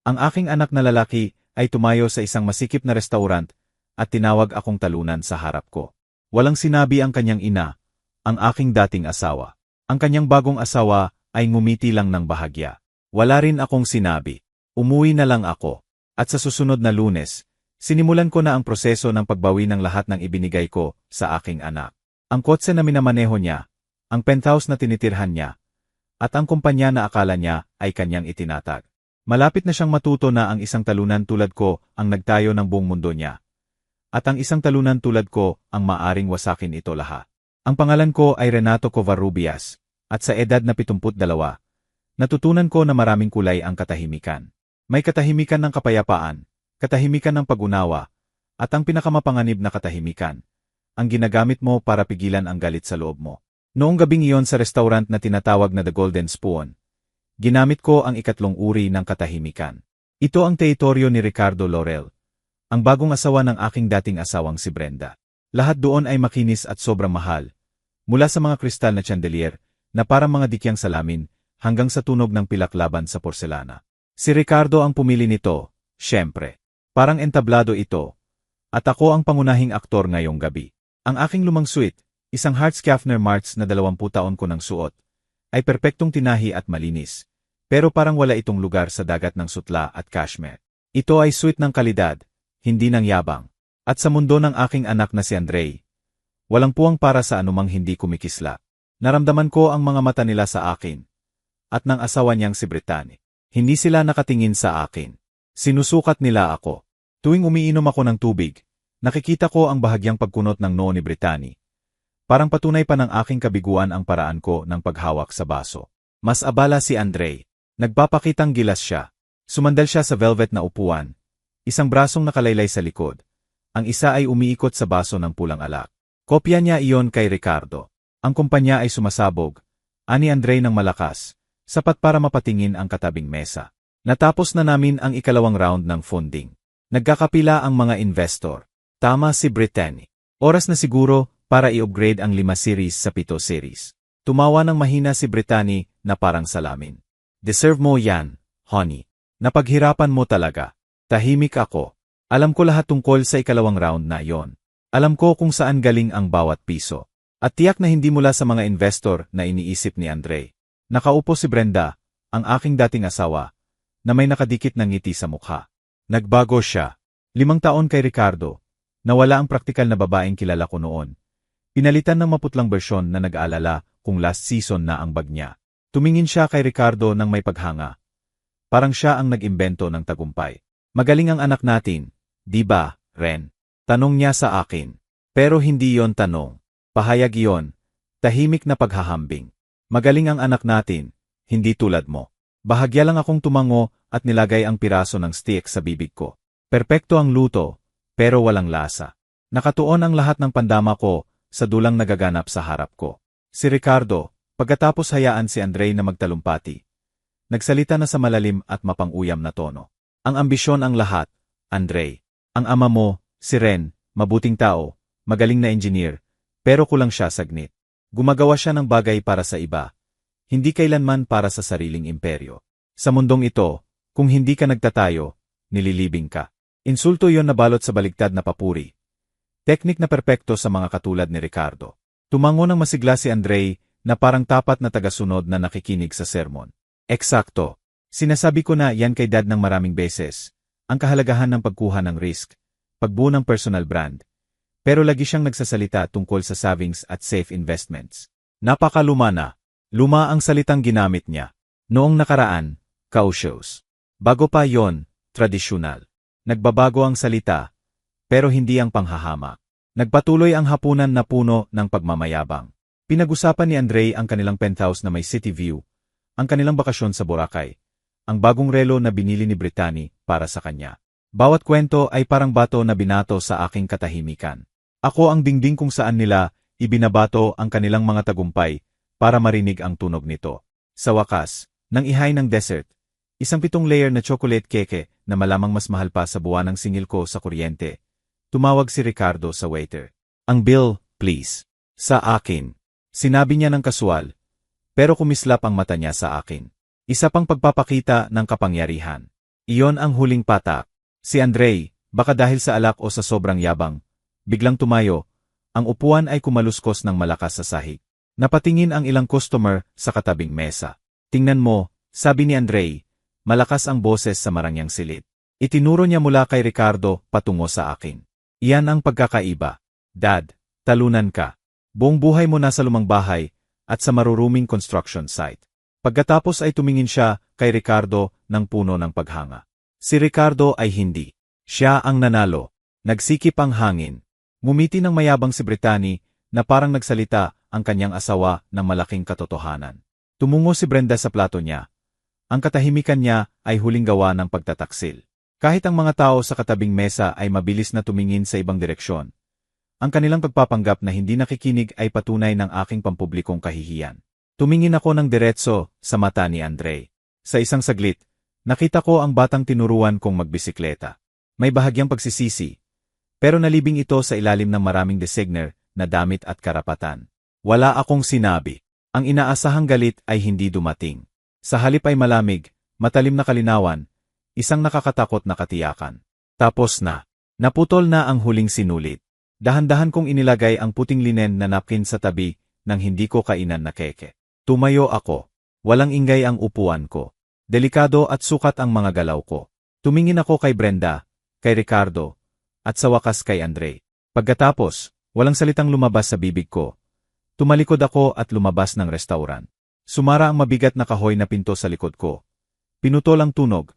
Ang aking anak na lalaki ay tumayo sa isang masikip na restaurant at tinawag akong talunan sa harap ko. Walang sinabi ang kanyang ina, ang aking dating asawa. Ang kanyang bagong asawa ay ngumiti lang ng bahagya. Wala rin akong sinabi. Umuwi na lang ako. At sa susunod na Lunes, sinimulan ko na ang proseso ng pagbawi ng lahat ng ibinigay ko sa aking anak. Ang kotse na minamaneho niya, ang penthouse na tinitirhan niya, at ang kumpanya na akala niya ay kanyang itinatag. Malapit na siyang matuto na ang isang talunan tulad ko ang nagtayo ng buong mundo niya. At ang isang talunan tulad ko ang maaring wasakin ito lahat. Ang pangalan ko ay Renato Covarrubias, at sa edad na 72, natutunan ko na maraming kulay ang katahimikan. May katahimikan ng kapayapaan, katahimikan ng pag-unawa, at ang pinakamapanganib na katahimikan, ang ginagamit mo para pigilan ang galit sa loob mo. Noong gabing iyon sa restaurant na tinatawag na The Golden Spoon, ginamit ko ang ikatlong uri ng katahimikan. Ito ang teritoryo ni Ricardo Laurel, ang bagong asawa ng aking dating asawang si Brenda. Lahat doon ay makinis at sobrang mahal, mula sa mga kristal na chandelier na parang mga dikyang salamin hanggang sa tunog ng pilak laban sa porselana. Si Ricardo ang pumili nito, syempre. Parang entablado ito, at ako ang pangunahing aktor ngayong gabi. Ang aking lumang suite, isang Hart-Schaffner March na 20 taon ko nang suot, ay perpektong tinahi at malinis. Pero parang wala itong lugar sa dagat ng sutla at cashmere. Ito ay suite ng kalidad, hindi ng yabang. At sa mundo ng aking anak na si Andre, walang puwang para sa anumang hindi kumikisla. Naramdaman ko ang mga mata nila sa akin, at ng asawa niyang si Brittany. Hindi sila nakatingin sa akin. Sinusukat nila ako. Tuwing umiinom ako ng tubig, nakikita ko ang bahagyang pagkunot ng noo ni Brittany. Parang patunay pa ng aking kabiguan ang paraan ko ng paghawak sa baso. Mas abala si Andre. Nagpapakitang gilas siya. Sumandal siya sa velvet na upuan. Isang brasong nakalaylay sa likod. Ang isa ay umiikot sa baso ng pulang alak. Kopya niya iyon kay Ricardo. Ang kumpanya ay sumasabog. Ani Andre ng malakas, sapat para mapatingin ang katabing mesa. Natapos na namin ang ikalawang round ng funding. Nagkakapila ang mga investor. Tama si Brittany. Oras na siguro para i-upgrade ang 5 series sa 7 series. Tumawa ng mahina si Brittany na parang salamin. Deserve mo yan, honey. Napaghirapan mo talaga. Tahimik ako. Alam ko lahat tungkol sa ikalawang round na iyon. Alam ko kung saan galing ang bawat piso. At tiyak na hindi mula sa mga investor na iniisip ni Andre. Nakaupo si Brenda, ang aking dating asawa, na may nakadikit na ngiti sa mukha. Nagbago siya. 5 taon kay Ricardo. Nawala ang praktikal na babaeng kilala ko noon. Pinalitan ng maputlang bersyon na nag-aalala kung last season na ang bag niya. Tumingin siya kay Ricardo ng may paghanga. Parang siya ang nag-imbento ng tagumpay. Magaling ang anak natin, di ba, Ren? Tanong niya sa akin. Pero hindi yon tanong. Pahayag iyon. Tahimik na paghahambing. Magaling ang anak natin, hindi tulad mo. Bahagya lang akong tumango at nilagay ang piraso ng steak sa bibig ko. Perpekto ang luto, pero walang lasa. Nakatuon ang lahat ng pandama ko sa dulang nagaganap sa harap ko. Si Ricardo, pagkatapos hayaan si Andre na magtalumpati, nagsalita na sa malalim at mapang-uyam na tono. Ang ambisyon ang lahat, Andre. Ang ama mo, si Ren, mabuting tao, magaling na engineer, pero kulang siya sagnit. Gumagawa siya ng bagay para sa iba, hindi kailanman para sa sariling imperyo. Sa mundong ito, kung hindi ka nagtatayo, nililibing ka. Insulto yon na balot sa baligtad na papuri. Teknik na perpekto sa mga katulad ni Ricardo. Tumango ng masigla si Andre na parang tapat na tagasunod na nakikinig sa sermon. Eksakto. Sinasabi ko na yan kay Dad ng maraming beses. Ang kahalagahan ng pagkuha ng risk, pagbuo ng personal brand. Pero lagi siyang nagsasalita tungkol sa savings at safe investments. Napakaluma na. Luma ang salitang ginamit niya. Noong nakaraan, cautious. Bago pa yon, tradisyonal. Nagbabago ang salita, pero hindi ang panghahamak. Nagpatuloy ang hapunan na puno ng pagmamayabang. Pinag-usapan ni Andre ang kanilang penthouse na may city view, ang kanilang bakasyon sa Boracay, ang bagong relo na binili ni Brittany para sa kanya. Bawat kwento ay parang bato na binato sa aking katahimikan. Ako ang dingding kung saan nila ibinabato ang kanilang mga tagumpay para marinig ang tunog nito. Sa wakas, nang ihay ng dessert, isang 7 layer na chocolate cake na malamang mas mahal pa sa buwan ng singil ko sa kuryente. Tumawag si Ricardo sa waiter. Ang bill, please. Sa akin. Sinabi niya ng kasual, pero kumislap ang mata niya sa akin. Isa pang pagpapakita ng kapangyarihan. Iyon ang huling patak. Si Andrei, baka dahil sa alak o sa sobrang yabang, biglang tumayo, ang upuan ay kumaluskos ng malakas sa sahig. Napatingin ang ilang customer sa katabing mesa. Tingnan mo, sabi ni Andrei, malakas ang boses sa marangyang silid. Itinuro niya mula kay Ricardo patungo sa akin. Iyan ang pagkakaiba. Dad, talunan ka. Buong buhay mo nasa lumang bahay at sa maruruming construction site. Pagkatapos ay tumingin siya kay Ricardo ng puno ng paghanga. Si Ricardo ay hindi. Siya ang nanalo. Nagsikip ang hangin. Ngumiti ng mayabang si Brittany na parang nagsalita ang kanyang asawa ng malaking katotohanan. Tumungo si Brenda sa plato niya. Ang katahimikan niya ay huling gawa ng pagtataksil. Kahit ang mga tao sa katabing mesa ay mabilis na tumingin sa ibang direksyon, ang kanilang pagpapanggap na hindi nakikinig ay patunay ng aking pampublikong kahihiyan. Tumingin ako ng diretso sa mata ni Andrei. Sa isang saglit, nakita ko ang batang tinuruan kong magbisikleta. May bahagyang pagsisisi, pero nalibing ito sa ilalim ng maraming designer na damit at karapatan. Wala akong sinabi. Ang inaasahang galit ay hindi dumating. Sa halip ay malamig, matalim na kalinawan, isang nakakatakot na katiyakan. Tapos na. Naputol na ang huling sinulit. Dahan-dahan kong inilagay ang puting linen na napkin sa tabi ng hindi ko kainan na keke. Tumayo ako. Walang ingay ang upuan ko. Delikado at sukat ang mga galaw ko. Tumingin ako kay Brenda, kay Ricardo, at sa wakas kay Andrei. Pagkatapos, walang salitang lumabas sa bibig ko. Tumalikod ako at lumabas ng restaurant. Sumara ang mabigat na kahoy na pinto sa likod ko. Pinutol ang tunog.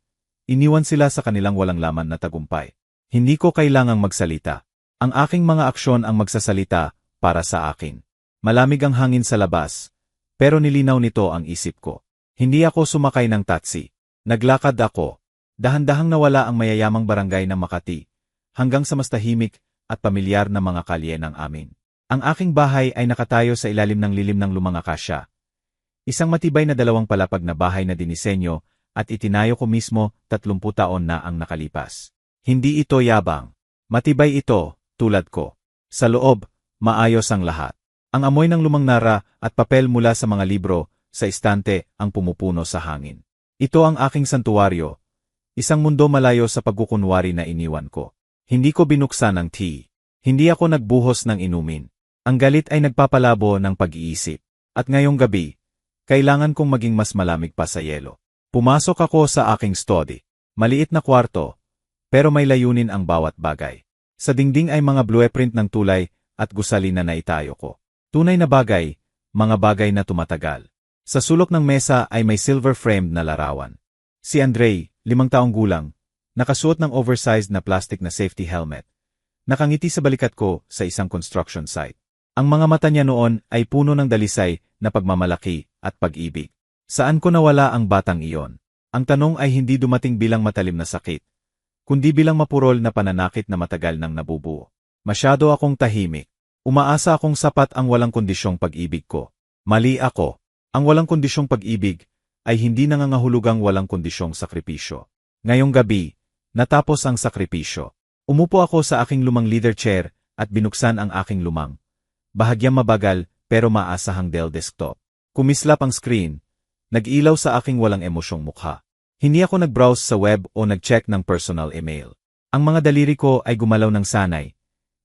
Iniwan sila sa kanilang walang laman na tagumpay. Hindi ko kailangang magsalita. Ang aking mga aksyon ang magsasalita para sa akin. Malamig ang hangin sa labas. Pero nilinaw nito ang isip ko. Hindi ako sumakay ng taxi. Naglakad ako. Dahan-dahang nawala ang mayayamang barangay ng Makati, hanggang sa mas tahimik at pamilyar na mga kalye ng amin. Ang aking bahay ay nakatayo sa ilalim ng lilim ng lumang akasya. Isang matibay na 2 palapag na bahay na dinisenyo at itinayo ko mismo 30 taon na ang nakalipas. Hindi ito yabang. Matibay ito, tulad ko. Sa loob, maayos ang lahat. Ang amoy ng lumang nara at papel mula sa mga libro sa istante ang pumupuno sa hangin. Ito ang aking santuwaryo, isang mundo malayo sa pagkukunwari na iniwan ko. Hindi ko binuksan ang tea. Hindi ako nagbuhos ng inumin. Ang galit ay nagpapalabo ng pag-iisip. At ngayong gabi, kailangan kong maging mas malamig pa sa yelo. Pumasok ako sa aking study. Maliit na kwarto, pero may layunin ang bawat bagay. Sa dingding ay mga blueprint ng tulay at gusali na naitayo ko. Tunay na bagay, mga bagay na tumatagal. Sa sulok ng mesa ay may silver framed na larawan. Si Andrei, 5 taong gulang, nakasuot ng oversized na plastic na safety helmet. Nakangiti sa balikat ko sa isang construction site. Ang mga mata niya noon ay puno ng dalisay na pagmamalaki at pag-ibig. Saan ko nawala ang batang iyon? Ang tanong ay hindi dumating bilang matalim na sakit, kundi bilang mapurol na pananakit na matagal nang nabubuo. Masyado akong tahimik. Umaasa akong sapat ang walang kondisyong pag-ibig ko. Mali ako. Ang walang kondisyong pag-ibig ay hindi nangangahulugang walang kondisyong sakripisyo. Ngayong gabi, natapos ang sakripisyo. Umupo ako sa aking lumang leather chair at binuksan ang aking lumang, bahagyang mabagal pero maasahang Dell desktop. Kumislap ang screen, nag-ilaw sa aking walang emosyong mukha. Hindi ako nag-browse sa web o nag-check ng personal email. Ang mga daliri ko ay gumalaw ng sanay.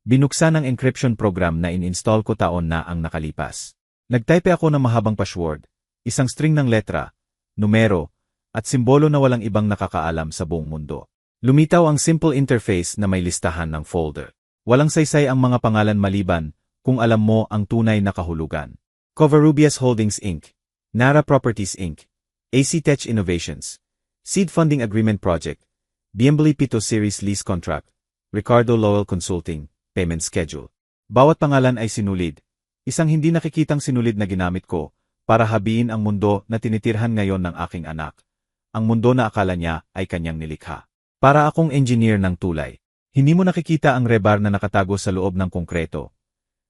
Binuksan ang encryption program na in-install ko taon na ang nakalipas. Nagtype ako ng mahabang password, isang string ng letra, numero, at simbolo na walang ibang nakakaalam sa buong mundo. Lumitaw ang simple interface na may listahan ng folder. Walang saysay ang mga pangalan maliban kung alam mo ang tunay na kahulugan. Covarrubias Holdings Inc., Nara Properties Inc., AC Tech Innovations, Seed Funding Agreement Project, Biembly Pito Series Lease Contract, Ricardo Lowell Consulting, Payment Schedule. Bawat pangalan ay sinulid. Isang hindi nakikitang sinulid na ginamit ko para habiin ang mundo na tinitirhan ngayon ng aking anak. Ang mundo na akala niya ay kanyang nilikha. Para akong engineer ng tulay. Hindi mo nakikita ang rebar na nakatago sa loob ng konkreto.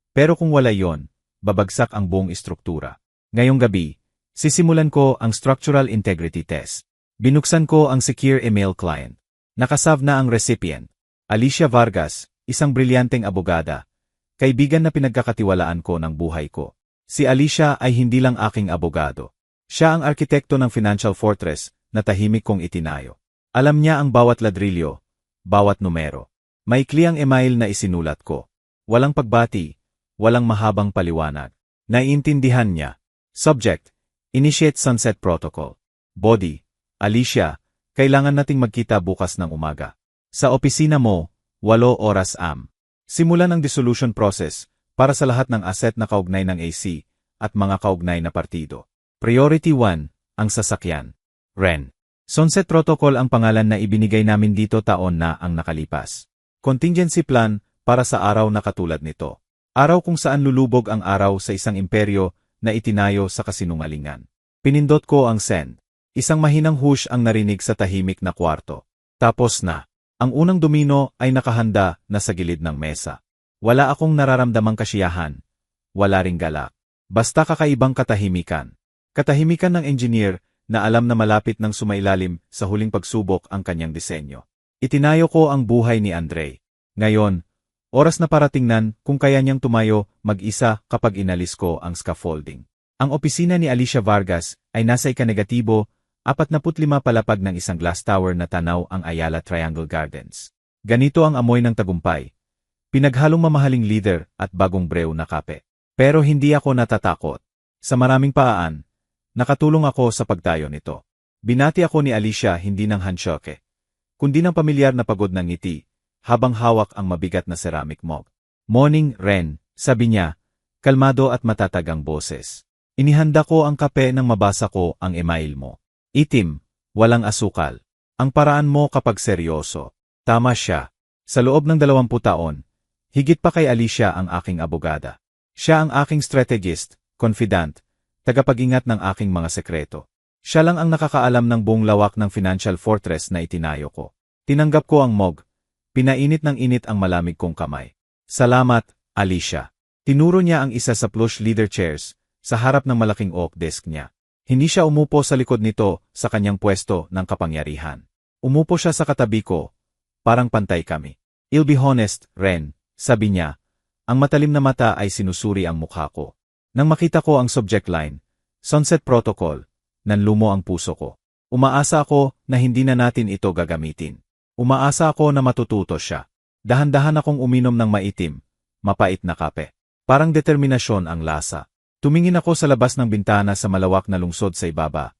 Pero kung wala yon, babagsak ang buong istruktura. Ngayong gabi, sisimulan ko ang Structural Integrity Test. Binuksan ko ang secure email client. Nakasave na ang recipient. Alicia Vargas, isang brilyanteng abogada. Kaibigan na pinagkakatiwalaan ko ng buhay ko. Si Alicia ay hindi lang aking abogado. Siya ang arkitekto ng financial fortress na tahimik kong itinayo. Alam niya ang bawat ladrilyo, bawat numero. Maikli ang email na isinulat ko. Walang pagbati, walang mahabang paliwanag. Naiintindihan niya. Subject: Initiate Sunset Protocol. Body: Alicia, kailangan nating magkita bukas ng umaga. Sa opisina mo, 8 oras am. Simulan ang dissolution process para sa lahat ng asset na kaugnay ng AC at mga kaugnay na partido. Priority 1, ang sasakyan. Ren. Sunset Protocol ang pangalan na ibinigay namin dito taon na ang nakalipas. Contingency plan para sa araw na katulad nito. Araw kung saan lulubog ang araw sa isang imperyo na itinayo sa kasinungalingan. Pinindot ko ang send. Isang mahinang hush ang narinig sa tahimik na kwarto. Tapos na. Ang unang domino ay nakahanda na sa gilid ng mesa. Wala akong nararamdamang kasiyahan. Wala ring galak. Basta kakaibang katahimikan. Katahimikan ng engineer na alam na malapit ng sumailalim sa huling pagsubok ang kanyang disenyo. Itinayo ko ang buhay ni Andre. Ngayon, oras na para tingnan kung kaya niyang tumayo mag-isa kapag inalis ko ang scaffolding. Ang opisina ni Alicia Vargas ay nasa ika-negatibo, 45 palapag ng isang glass tower na tanaw ang Ayala Triangle Gardens. Ganito ang amoy ng tagumpay. Pinaghalong mamahaling leader at bagong brew na kape. Pero hindi ako natatakot. Sa maraming paraan, nakatulong ako sa pagtayo nito. Binati ako ni Alicia hindi ng handshake, kundi ng pamilyar na pagod ng ngiti, habang hawak ang mabigat na ceramic mug. Morning, Ren, sabi niya, kalmado at matatag ang boses. Inihanda ko ang kape nang mabasa ko ang email mo. Itim, walang asukal. Ang paraan mo kapag seryoso. Tama siya. Sa loob ng 20 taon, higit pa kay Alicia ang aking abogada. Siya ang aking strategist, confidant, tagapag-ingat ng aking mga sekreto. Siya lang ang nakakaalam ng buong lawak ng financial fortress na itinayo ko. Tinanggap ko ang mug. Pinainit ng init ang malamig kong kamay. Salamat, Alicia. Tinuro niya ang isa sa plush leather chairs sa harap ng malaking oak desk niya. Hindi siya umupo sa likod nito sa kanyang pwesto ng kapangyarihan. Umupo siya sa katabi ko. Parang pantay kami. I'll be honest, Ren, sabi niya. Ang matalim na mata ay sinusuri ang mukha ko. Nang makita ko ang subject line, Sunset Protocol, nanlumo ang puso ko. Umaasa ako na hindi na natin ito gagamitin. Umaasa ako na matututo siya. Dahan-dahan akong uminom ng maitim, mapait na kape. Parang determinasyon ang lasa. Tumingin ako sa labas ng bintana sa malawak na lungsod sa ibaba.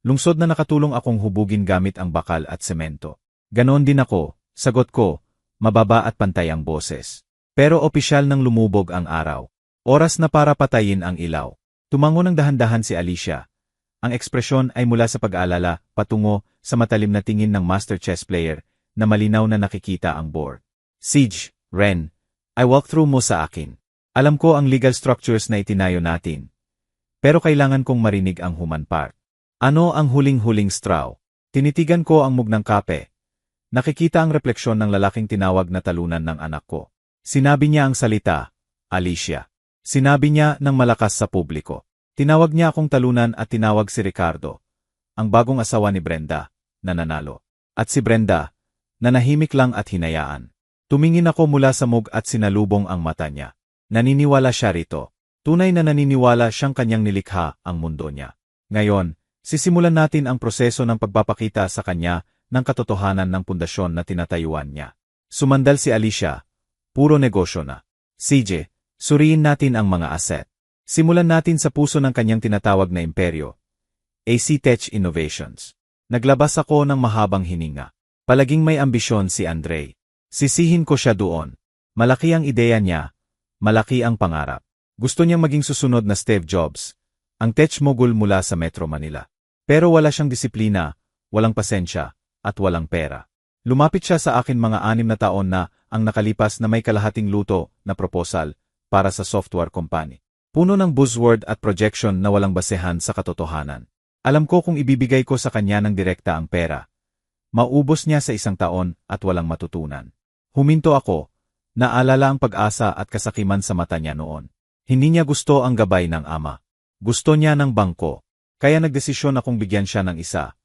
Lungsod na nakatulong akong hubugin gamit ang bakal at semento. Ganon din ako, sagot ko, mababa at pantay ang boses. Pero opisyal nang lumubog ang araw. Oras na para patayin ang ilaw. Tumango ng dahan-dahan si Alicia. Ang ekspresyon ay mula sa pag-aalala patungo sa matalim na tingin ng master chess player na malinaw na nakikita ang board. Siege, Ren, I walk through mo sa akin. Alam ko ang legal structures na itinayo natin. Pero kailangan kong marinig ang human part. Ano ang huling-huling straw? Tinitigan ko ang mug ng kape. Nakikita ang refleksyon ng lalaking tinawag na talunan ng anak ko. Sinabi niya ang salita, Alicia. Sinabi niya ng malakas sa publiko. Tinawag niya akong talunan at tinawag si Ricardo, ang bagong asawa ni Brenda, na nanalo. At si Brenda, na nahimik lang at hinayaan. Tumingin ako mula sa mug at sinalubong ang mata niya. Naniniwala siya rito. Tunay na naniniwala siyang kanyang nilikha ang mundo niya. Ngayon, sisimulan natin ang proseso ng pagpapakita sa kanya ng katotohanan ng pundasyon na tinatayuan niya. Sumandal si Alicia. Puro negosyo na. CJ, suriin natin ang mga asset. Simulan natin sa puso ng kanyang tinatawag na imperyo. AC Tech Innovations. Naglabas ako ng mahabang hininga. Palaging may ambisyon si Andre. Sisihin ko siya doon. Malaki ang ideya niya. Malaki ang pangarap. Gusto niyang maging susunod na Steve Jobs, ang tech mogul mula sa Metro Manila. Pero wala siyang disiplina, walang pasensya, at walang pera. Lumapit siya sa akin mga 6 na taon na ang nakalipas na may kalahating luto na proposal para sa software company. Puno ng buzzword at projection na walang basehan sa katotohanan. Alam ko kung ibibigay ko sa kanya ng direkta ang pera. Maubos niya sa 1 taon at walang matutunan. Huminto ako. Naalala ang pag-asa at kasakiman sa mata niya noon. Hindi niya gusto ang gabay ng ama. Gusto niya ng bangko. Kaya nagdesisyon akong bigyan siya ng isa.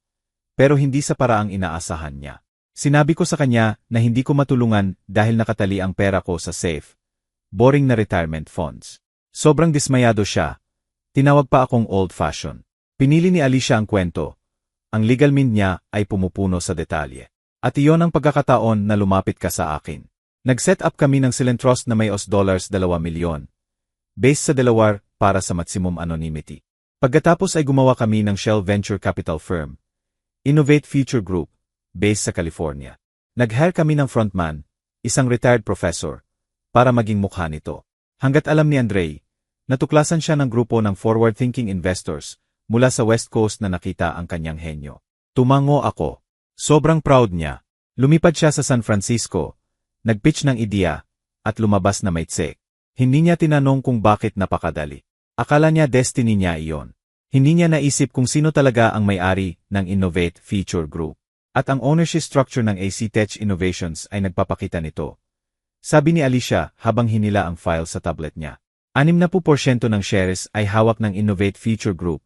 Pero hindi sa paraang inaasahan niya. Sinabi ko sa kanya na hindi ko matulungan dahil nakatali ang pera ko sa safe. Boring na retirement funds. Sobrang dismayado siya. Tinawag pa akong old-fashioned. Pinili ni Alicia ang kwento. ang legal mind niya ay pumupuno sa detalye. At iyon ang pagkakataon na lumapit ka sa akin. Nag-set up kami ng Silent Trust na may $2 milyon. Based sa Delaware para sa maximum anonymity. Pagkatapos ay gumawa kami ng Shell Venture Capital Firm, Innovate Future Group, based sa California. Nag-hire kami ng frontman, isang retired professor, para maging mukha nito. Hanggat alam ni Andre, natuklasan siya ng grupo ng forward-thinking investors mula sa West Coast na nakita ang kanyang henyo. Tumango ako. Sobrang proud niya. Lumipad siya sa San Francisco, nag-pitch ng ideya, at lumabas na maitsik. Hindi niya tinanong kung bakit napakadali. Akala niya destiny niya iyon. Hindi niya naisip kung sino talaga ang may-ari ng Innovate Future Group. At ang ownership structure ng AC Tech Innovations ay nagpapakita nito. Sabi ni Alicia habang hinila ang file sa tablet niya. 60% ng shares ay hawak ng Innovate Future Group,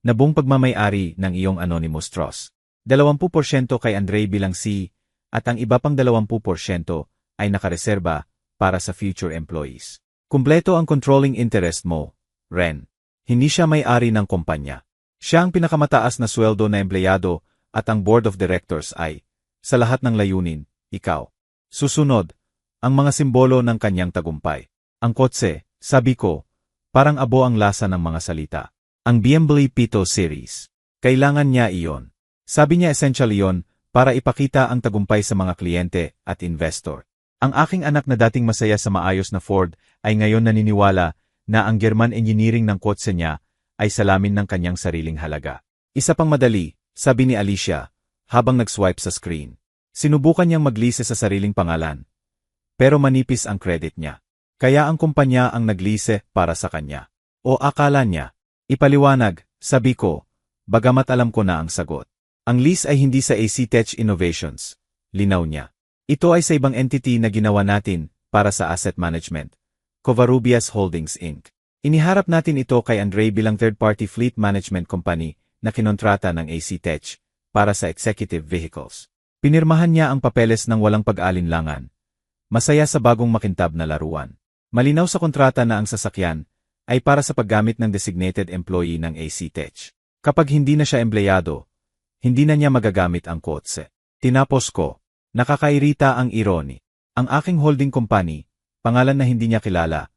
na buong pagmamay-ari ng iyong anonymous trust. 20% kay Andre bilang C, at ang iba pang 20% ay nakareserba para sa future employees. Kumpleto ang controlling interest mo, Ren. Hindi siya may-ari ng kumpanya. Siya ang pinakamataas na sweldo na empleyado at ang board of directors ay, sa lahat ng layunin, ikaw. Susunod, ang mga simbolo ng kanyang tagumpay. Ang kotse, sabi ko, parang abo ang lasa ng mga salita. Ang BMW Pito Series. Kailangan niya iyon. Sabi niya essential iyon para ipakita ang tagumpay sa mga kliyente at investor. Ang aking anak na dating masaya sa maayos na Ford ay ngayon naniniwala na ang German engineering ng kotse niya ay salamin ng kanyang sariling halaga. Isa pang madali, sabi ni Alicia, habang nag-swipe sa screen. Sinubukan niyang maglise sa sariling pangalan. Pero manipis ang credit niya. Kaya ang kumpanya ang naglise para sa kanya. O akala niya. Ipaliwanag, sabi ko, bagamat alam ko na ang sagot. Ang lease ay hindi sa AC Tech Innovations. Linaw niya. Ito ay sa ibang entity na ginawa natin para sa asset management. Covarrubias Holdings Inc. Iniharap natin ito kay Andre bilang third-party fleet management company na kinontrata ng AC Tech para sa executive vehicles. Pinirmahan niya ang papeles ng walang pag-alinlangan. Masaya sa bagong makintab na laruan. Malinaw sa kontrata na ang sasakyan ay para sa paggamit ng designated employee ng AC Tech. Kapag hindi na siya empleyado, hindi na niya magagamit ang kotse. Tinapos ko. Nakakairita ang irony. Ang aking holding company, pangalan na hindi niya kilala,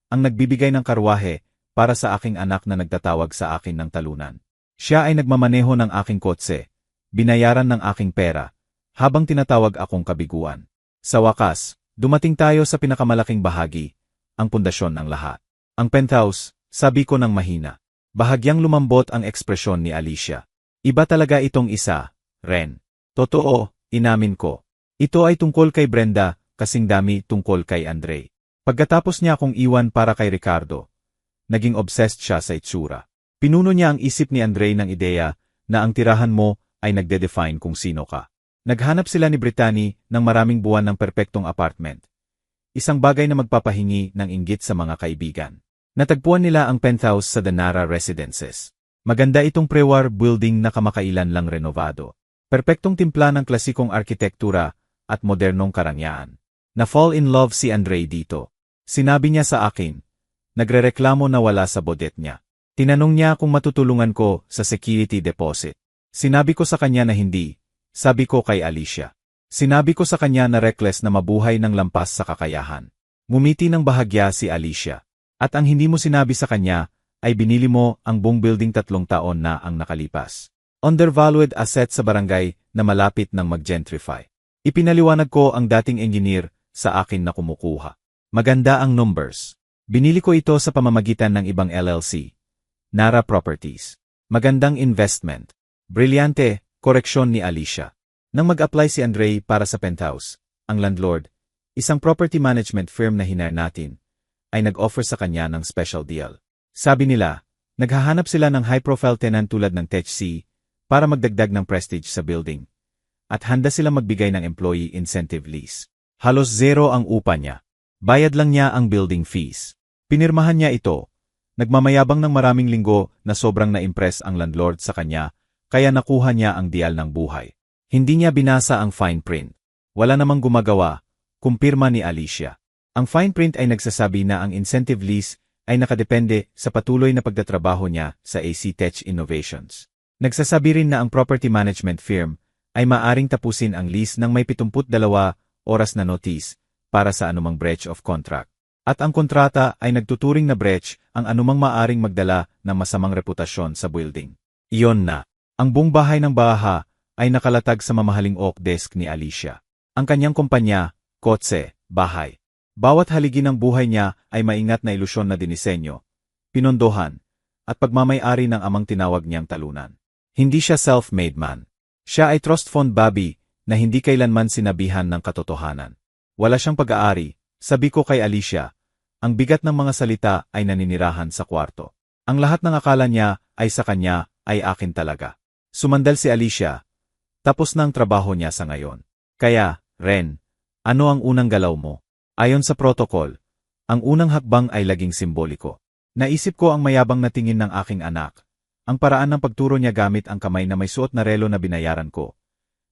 ang nagbibigay ng karwahe para sa aking anak na nagtatawag sa akin ng talunan. Siya ay nagmamaneho ng aking kotse, binayaran ng aking pera, habang tinatawag akong kabiguan. Sa wakas, dumating tayo sa pinakamalaking bahagi, ang pundasyon ng lahat. Ang penthouse, sabi ko ng mahina. Bahagyang lumambot ang ekspresyon ni Alicia. Iba talaga itong isa, Ren. Totoo, inamin ko. Ito ay tungkol kay Brenda, kasing dami tungkol kay Andre. Pagkatapos niya akong iwan para kay Ricardo, naging obsessed siya sa itsura. Pinuno niya ang isip ni Andre ng ideya na ang tirahan mo ay nagde-define kung sino ka. Naghanap sila ni Brittany ng maraming buwan ng perpektong apartment. Isang bagay na magpapahingi ng inggit sa mga kaibigan. Natagpuan nila ang penthouse sa Danara Residences. Maganda itong pre-war building na kamakailan lang renovado. Perpektong timpla ng klasikong arkitektura at modernong karangyaan. Na-fall in love si Andre dito. Sinabi niya sa akin, nagrereklamo na wala sa bodet niya. Tinanong niya kung matutulungan ko sa security deposit. Sinabi ko sa kanya na hindi, sabi ko kay Alicia. Sinabi ko sa kanya na reckless na mabuhay ng lampas sa kakayahan. Ngumiti ng bahagya si Alicia. At ang hindi mo sinabi sa kanya, ay binili mo ang buong building 3 taon na ang nakalipas. Undervalued asset sa barangay na malapit ng mag-gentrify. Ipinaliwanag ko ang dating engineer sa akin na kumukuha. Maganda ang numbers. Binili ko ito sa pamamagitan ng ibang LLC. Nara Properties. Magandang investment. Brilyante, koreksyon ni Alicia. Nang mag-apply si Andre para sa penthouse, ang landlord, isang property management firm na hinire natin, ay nag-offer sa kanya ng special deal. Sabi nila, naghahanap sila ng high-profile tenant tulad ng Tech C para magdagdag ng prestige sa building. At handa sila magbigay ng employee incentive lease. Halos zero ang upa niya. Bayad lang niya ang building fees. Pinirmahan niya ito. Nagmamayabang ng maraming linggo na sobrang na-impress ang landlord sa kanya, kaya nakuha niya ang deal ng buhay. Hindi niya binasa ang fine print. Wala namang gumagawa, kumpirma ni Alicia. Ang fine print ay nagsasabi na ang incentive lease ay nakadepende sa patuloy na pagtatrabaho niya sa AC Tech Innovations. Nagsasabi rin na ang property management firm ay maaring tapusin ang lease ng may 72 oras na notice para sa anumang breach of contract. At ang kontrata ay nagtuturing na breach ang anumang maaring magdala ng masamang reputasyon sa building. Iyon na. Ang buong bahay ng Baha ay nakalatag sa mamahaling oak desk ni Alicia. Ang kanyang kumpanya, kotse, bahay. Bawat haligi ng buhay niya ay maingat na ilusyon na dinisenyo, pinondohan, at pagmamay-ari ng amang tinawag niyang talunan. Hindi siya self-made man. Siya ay trust fund Bobby na hindi kailanman sinabihan ng katotohanan. Wala siyang pag-aari, sabi ko kay Alicia. Ang bigat ng mga salita ay naninirahan sa kwarto. Ang lahat ng akala niya ay sa kanya ay akin talaga. Sumandal si Alicia. Tapos na ang trabaho niya sa ngayon. Kaya, Ren, ano ang unang galaw mo? Ayon sa protocol, ang unang hakbang ay laging simboliko. Naisip ko ang mayabang na tingin ng aking anak. Ang paraan ng pagturo niya gamit ang kamay na may suot na relo na binayaran ko.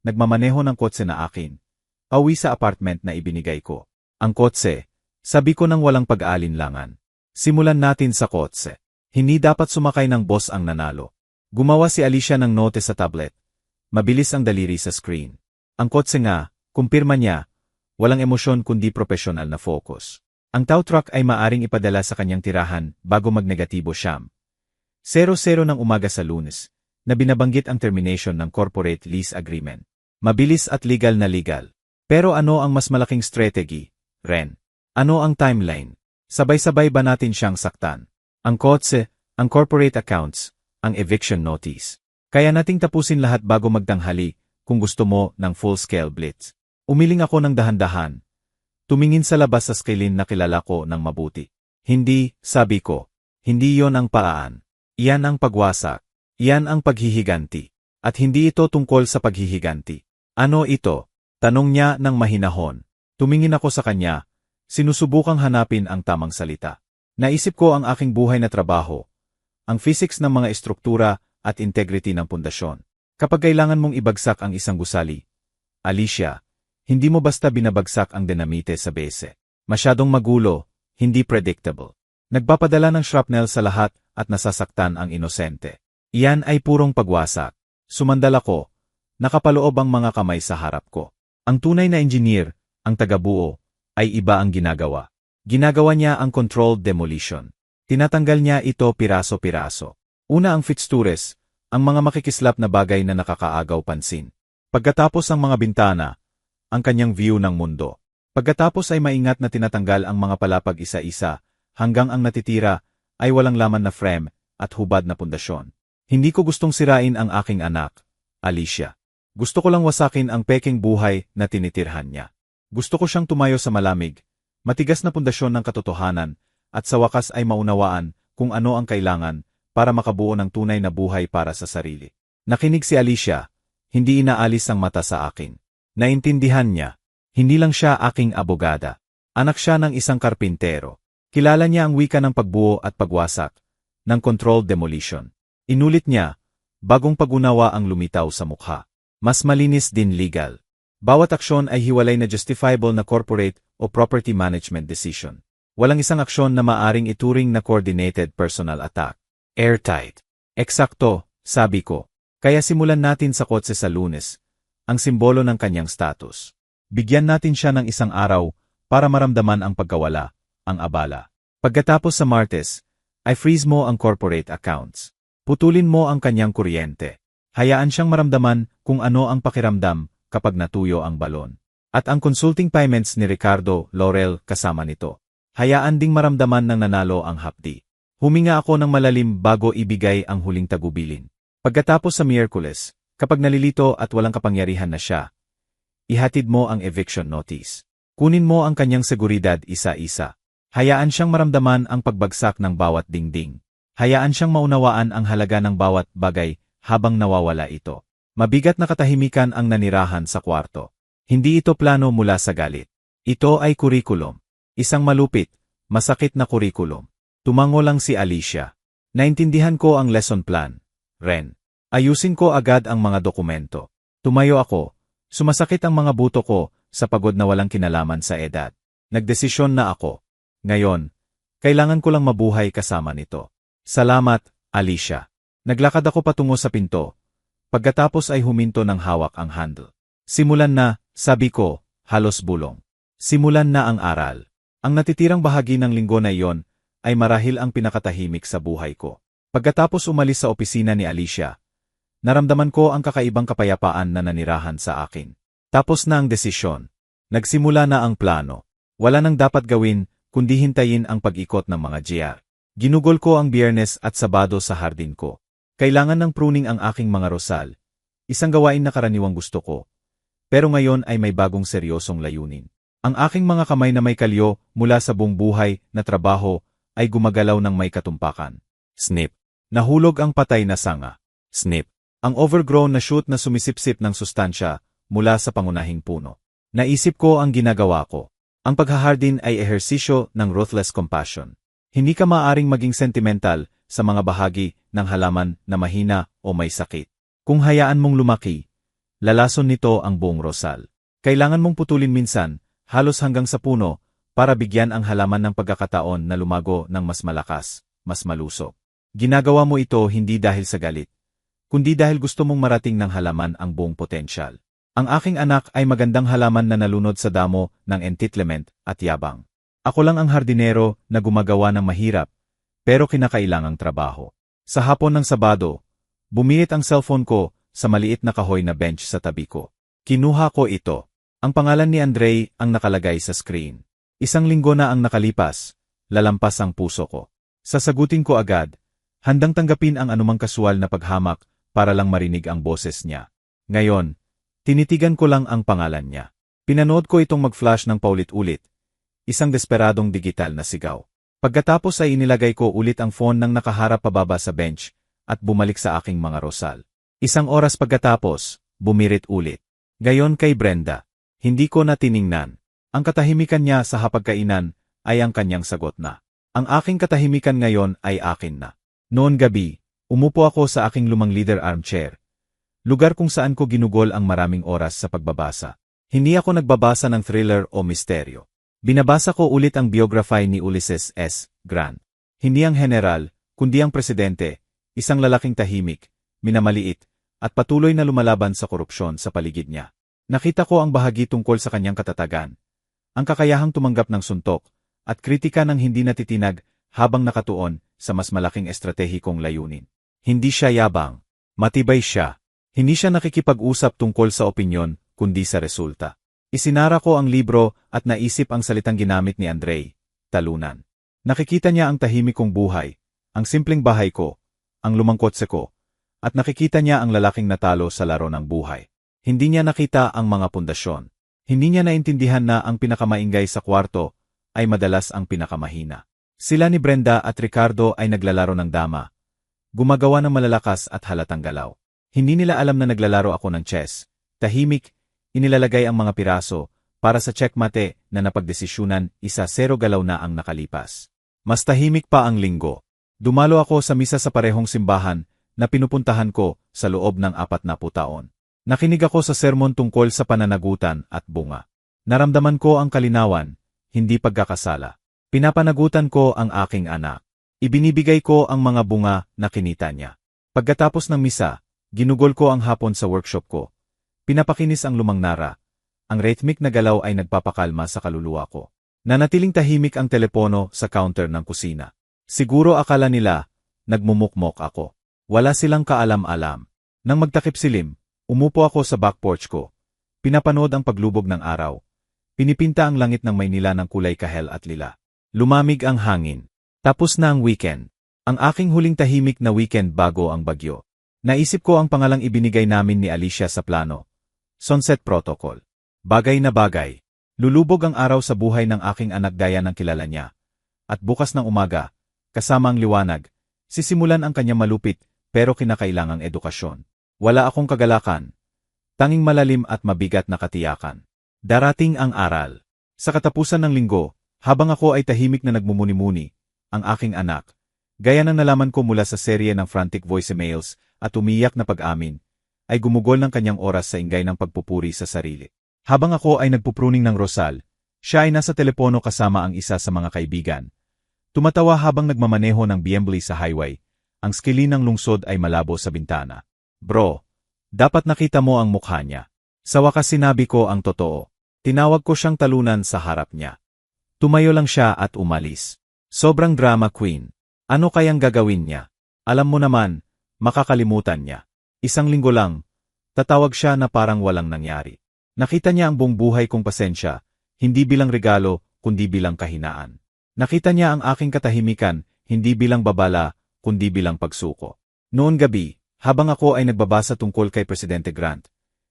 Nagmamaneho ng kotse na akin. Pauwi sa apartment na ibinigay ko. Ang kotse, sabi ko nang walang pag-aalinlangan. Simulan natin sa kotse. Hindi dapat sumakay ng boss ang nanalo. Gumawa si Alicia ng note sa tablet. Mabilis ang daliri sa screen. Ang kotse nga, kumpirma niya, walang emosyon kundi profesional na focus. Ang tow truck ay maaring ipadala sa kanyang tirahan bago magnegatibo siyam. 00 ng umaga sa Lunes, na binabanggit ang termination ng corporate lease agreement. Mabilis at legal na legal. Pero ano ang mas malaking strategy, Ren? Ano ang timeline? Sabay-sabay ba natin siyang saktan? Ang kotse, ang corporate accounts, ang eviction notice. Kaya nating tapusin lahat bago magtanghali, kung gusto mo ng full-scale blitz. Umiling ako ng dahan-dahan. Tumingin sa labas sa skilin na kilala ko ng mabuti. Hindi, sabi ko. Hindi yon ang paraan. Iyan ang pagwasak. Iyan ang paghihiganti. At hindi ito tungkol sa paghihiganti. Ano ito? Tanong niya ng mahinahon. Tumingin ako sa kanya. Sinusubukang hanapin ang tamang salita. Naisip ko ang aking buhay na trabaho. Ang physics ng mga estruktura at integrity ng pundasyon. Kapag kailangan mong ibagsak ang isang gusali, Alicia, hindi mo basta binabagsak ang dinamite sa base. Masyadong magulo, hindi predictable. Nagpapadala ng shrapnel sa lahat at nasasaktan ang inosente. Iyan ay purong pagwasak. Sumandal ako. Nakapaloob ang mga kamay sa harap ko. Ang tunay na engineer, ang tagabuo, ay iba ang ginagawa. Ginagawa niya ang controlled demolition. Tinatanggal niya ito piraso-piraso. Una ang fixtures, ang mga makikislap na bagay na nakakaagaw pansin. Pagkatapos ang mga bintana, ang kanyang view ng mundo. Pagkatapos ay maingat na tinatanggal ang mga palapag isa-isa, hanggang ang natitira ay walang laman na frame at hubad na pundasyon. Hindi ko gustong sirain ang aking anak, Alicia. Gusto ko lang wasakin ang peking buhay na tinitirhan niya. Gusto ko siyang tumayo sa malamig, matigas na pundasyon ng katotohanan, at sa wakas ay maunawaan kung ano ang kailangan para makabuo ng tunay na buhay para sa sarili. Nakinig si Alicia, hindi inaalis ang mata sa akin. Naintindihan niya, hindi lang siya aking abogada. Anak siya ng isang karpintero. Kilala niya ang wika ng pagbuo at pagwasak, ng controlled demolition. Inulit niya, bagong pag-unawa ang lumitaw sa mukha. Mas malinis din legal. Bawat aksyon ay hiwalay na justifiable na corporate o property management decision. Walang isang aksyon na maaring ituring na coordinated personal attack. Airtight. Eksakto, sabi ko. Kaya simulan natin sa kotse sa Lunes, ang simbolo ng kanyang status. Bigyan natin siya ng isang araw para maramdaman ang pagkawala, ang abala. Pagkatapos sa Martes, ay freeze mo ang corporate accounts. Putulin mo ang kanyang kuryente. Hayaan siyang maramdaman kung ano ang pakiramdam kapag natuyo ang balon. At ang consulting payments ni Ricardo Laurel kasama nito. Hayaan ding maramdaman ng nanalo ang hapdi. Huminga ako ng malalim bago ibigay ang huling tagubilin. Pagkatapos sa Miyerkules, kapag nalilito at walang kapangyarihan na siya, ihatid mo ang eviction notice. Kunin mo ang kanyang seguridad isa-isa. Hayaan siyang maramdaman ang pagbagsak ng bawat dingding. Hayaan siyang maunawaan ang halaga ng bawat bagay habang nawawala ito. Mabigat na katahimikan ang nanirahan sa kwarto. Hindi ito plano mula sa galit. Ito ay kurikulum. Isang malupit, masakit na kurikulum. Tumango lang si Alicia. Naintindihan ko ang lesson plan. Ren. Ayusin ko agad ang mga dokumento. Tumayo ako. Sumasakit ang mga buto ko sa pagod na walang kinalaman sa edad. Nagdesisyon na ako. Ngayon, kailangan ko lang mabuhay kasama nito. Salamat, Alicia. Naglakad ako patungo sa pinto. Pagkatapos ay huminto ng hawak ang handle. Simulan na, sabi ko, halos bulong. Simulan na ang aral. Ang natitirang bahagi ng linggo na iyon ay marahil ang pinakatahimik sa buhay ko. Pagkatapos umalis sa opisina ni Alicia, naramdaman ko ang kakaibang kapayapaan na nanirahan sa akin. Tapos na ang desisyon. Nagsimula na ang plano. Wala nang dapat gawin, kundi hintayin ang pag-ikot ng mga GR. Ginugol ko ang Biyernes at Sabado sa hardin ko. Kailangan ng pruning ang aking mga rosal. Isang gawain na karaniwang gusto ko. Pero ngayon ay may bagong seryosong layunin. Ang aking mga kamay na may kalyo mula sa buong buhay na trabaho ay gumagalaw ng may katumpakan. Snip. Nahulog ang patay na sanga. Snip. Ang overgrown na shoot na sumisipsip ng sustansya mula sa pangunahing puno. Naisip ko ang ginagawa ko. Ang paghahardin ay ehersisyo ng ruthless compassion. Hindi ka maaaring maging sentimental sa mga bahagi ng halaman na mahina o may sakit. Kung hayaan mong lumaki, lalason nito ang buong rosal. Kailangan mong putulin minsan, halos hanggang sa puno, para bigyan ang halaman ng pagkakataon na lumago ng mas malakas, mas malusog. Ginagawa mo ito hindi dahil sa galit, kundi dahil gusto mong marating ng halaman ang buong potensyal. Ang aking anak ay magandang halaman na nalunod sa damo ng entitlement at yabang. Ako lang ang hardinero na gumagawa ng mahirap, pero kinakailangang trabaho. Sa hapon ng Sabado, bumilit ang cellphone ko sa maliit na kahoy na bench sa tabi ko. Kinuha ko ito. Ang pangalan ni Andre ang nakalagay sa screen. Isang linggo na ang nakalipas, lalampas ang puso ko. Sasagutin ko agad, handang tanggapin ang anumang kasual na paghamak para lang marinig ang boses niya. Ngayon, tinitigan ko lang ang pangalan niya. Pinanood ko itong mag-flash ng paulit-ulit. Isang desperadong digital na sigaw. Pagkatapos ay inilagay ko ulit ang phone nang nakaharap pababa sa bench at bumalik sa aking mga rosal. Isang oras pagkatapos, bumirit ulit. Gayon kay Brenda. Hindi ko na tiningnan. Ang katahimikan niya sa hapagkainan ay ang kanyang sagot na. Ang aking katahimikan ngayon ay akin na. Noon gabi, umupo ako sa aking lumang leather armchair. Lugar kung saan ko ginugol ang maraming oras sa pagbabasa. Hindi ako nagbabasa ng thriller o misteryo. Binabasa ko ulit ang biography ni Ulysses S. Grant. Hindi ang general, kundi ang presidente, isang lalaking tahimik, minamaliit, at patuloy na lumalaban sa korupsyon sa paligid niya. Nakita ko ang bahagi tungkol sa kanyang katatagan, ang kakayahang tumanggap ng suntok, at kritika ng hindi natitinag habang nakatuon sa mas malaking estratehikong layunin. Hindi siya yabang, matibay siya. Hindi siya nakikipag-usap tungkol sa opinyon, kundi sa resulta. Isinara ko ang libro at naisip ang salitang ginamit ni Andre, talunan. Nakikita niya ang tahimik kong buhay, ang simpleng bahay ko, ang lumang kotse ko, at nakikita niya ang lalaking natalo sa laro ng buhay. Hindi niya nakita ang mga pundasyon. Hindi niya naintindihan na ang pinakamaingay sa kwarto ay madalas ang pinakamahina. Sila ni Brenda at Ricardo ay naglalaro ng dama. Gumagawa ng malalakas at halatang galaw. Hindi nila alam na naglalaro ako ng chess. Tahimik, inilalagay ang mga piraso para sa checkmate na napagdesisyunan 1-0 galaw na ang nakalipas. Mas tahimik pa ang linggo. Dumalo ako sa misa sa parehong simbahan na pinupuntahan ko sa loob ng 40 taon. Nakinig ako sa sermon tungkol sa pananagutan at bunga. Naramdaman ko ang kalinawan, hindi pagkakasala. Pinapanagutan ko ang aking anak. Ibinibigay ko ang mga bunga na kinita niya. Pagkatapos ng misa, ginugol ko ang hapon sa workshop ko. Pinapakinis ang lumang nara. Ang rhythmic na galaw ay nagpapakalma sa kaluluwa ko. Nanatiling tahimik ang telepono sa counter ng kusina. Siguro akala nila, nagmumukmok ako. Wala silang kaalam-alam. Nang magtakip silim, umupo ako sa back porch ko. Pinapanood ang paglubog ng araw. Pinipinta ang langit ng Maynila ng kulay kahel at lila. Lumamig ang hangin. Tapos na ang weekend. Ang aking huling tahimik na weekend bago ang bagyo. Naisip ko ang pangalang ibinigay namin ni Alicia sa plano. Sunset Protocol. Bagay na bagay. Lulubog ang araw sa buhay ng aking anak gaya ng kilala niya. At bukas ng umaga, kasama ang liwanag, sisimulan ang kanyang malupit pero kinakailangang edukasyon. Wala akong kagalakan. Tanging malalim at mabigat na katiyakan. Darating ang aral. Sa katapusan ng linggo, habang ako ay tahimik na nagmumuni-muni, ang aking anak, gaya ng nalaman ko mula sa serye ng frantic voicemails at umiyak na pag-amin, ay gumugol ng kanyang oras sa ingay ng pagpupuri sa sarili. Habang ako ay nagpupruning ng rosal, siya ay nasa telepono kasama ang isa sa mga kaibigan. Tumatawa habang nagmamaneho ng BMW sa highway, ang skili ng lungsod ay malabo sa bintana. Bro, Dapat nakita mo ang mukha niya. Sa wakas sinabi ko ang totoo. Tinawag ko siyang talunan sa harap niya. Tumayo lang siya at umalis. Sobrang drama queen. Ano kayang gagawin niya? Alam mo naman, makakalimutan niya. Isang linggo lang, tatawag siya na parang walang nangyari. Nakita niya ang buong buhay kong pasensya, hindi bilang regalo, kundi bilang kahinaan. Nakita niya ang aking katahimikan, hindi bilang babala, kundi bilang pagsuko. Noon gabi, habang ako ay nagbabasa tungkol kay Presidente Grant,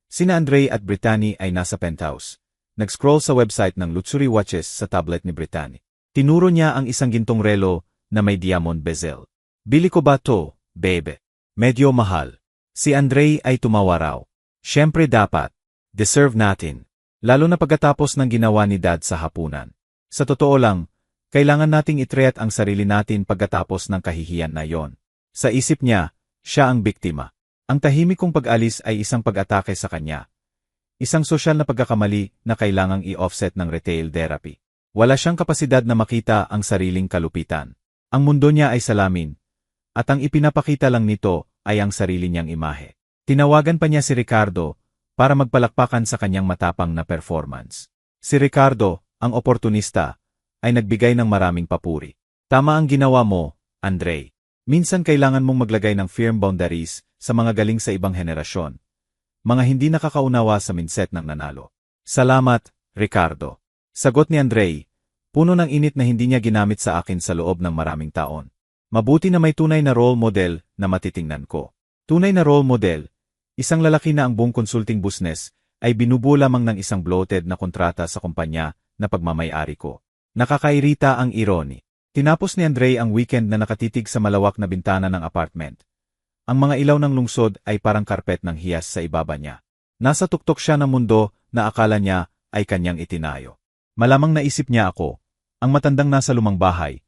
sina Andre at Brittany ay nasa penthouse. Nag-scroll sa website ng luxury watches sa tablet ni Brittany. Tinuro niya ang isang gintong relo na may diamond bezel. Bili ko ba to, bebe? Medyo mahal. Si Andre ay tumawa raw. Siyempre dapat. Deserve natin. Lalo na pagkatapos ng ginawa ni Dad sa hapunan. Sa totoo lang, kailangan nating itreat ang sarili natin pagkatapos ng kahihiyan na yon. Sa isip niya, siya ang biktima. Ang tahimik kong pag-alis ay isang pag-atake sa kanya. Isang sosyal na pagkakamali na kailangang i-offset ng retail therapy. Wala siyang kapasidad na makita ang sariling kalupitan. Ang mundo niya ay salamin, at ang ipinapakita lang nito ay ang sarili niyang imahe. Tinawagan pa niya si Ricardo para magpalakpakan sa kanyang matapang na performance. Si Ricardo, ang oportunista, ay nagbigay ng maraming papuri. Tama ang ginawa mo, Andre. Minsan kailangan mong maglagay ng firm boundaries sa mga galing sa ibang henerasyon. Mga hindi nakakaunawa sa mindset ng nanalo. Salamat, Ricardo. Sagot ni Andre, puno ng init na hindi niya ginamit sa akin sa loob ng maraming taon. Mabuti na may tunay na role model na matitingnan ko. Tunay na role model, isang lalaki na ang buong consulting business ay binubuo lamang ng isang bloated na kontrata sa kumpanya na pagmamay-ari ko. Nakakairita ang irony. Tinapos ni Andre ang weekend na nakatitig sa malawak na bintana ng apartment. Ang mga ilaw ng lungsod ay parang karpet ng hiyas sa ibaba niya. Nasa tuktok siya ng mundo na akala niya ay kanyang itinayo. Malamang naisip niya ako, ang matandang nasa lumang bahay,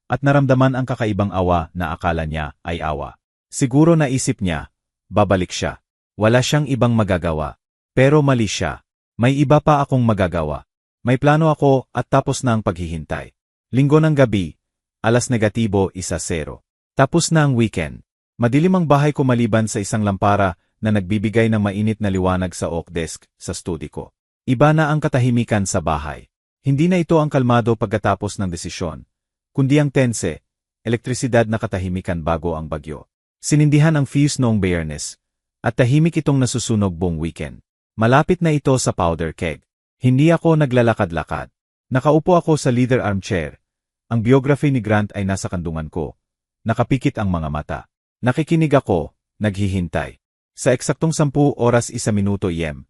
at naramdaman ang kakaibang awa na akala niya ay awa. Siguro naisip niya, babalik siya. Wala siyang ibang magagawa. Pero mali siya. May iba pa akong magagawa. May plano ako at tapos na ang paghihintay. Linggo ng gabi, alas negatibo 1-0. Tapos na ang weekend. Madilim ang bahay ko maliban sa isang lampara na nagbibigay ng mainit na liwanag sa oak desk sa studio ko. Iba na ang katahimikan sa bahay. Hindi na ito ang kalmado pagkatapos ng desisyon, kundi ang tense, elektrisidad na katahimikan bago ang bagyo. Sinindihan ang fuse noong Biyernes, at tahimik itong nasusunog buong weekend. Malapit na ito sa powder keg. Hindi ako naglalakad-lakad. Nakaupo ako sa leather armchair. Ang biography ni Grant ay nasa kandungan ko. Nakapikit ang mga mata. Nakikinig ako, naghihintay. Sa eksaktong 10 oras 1 minuto AM.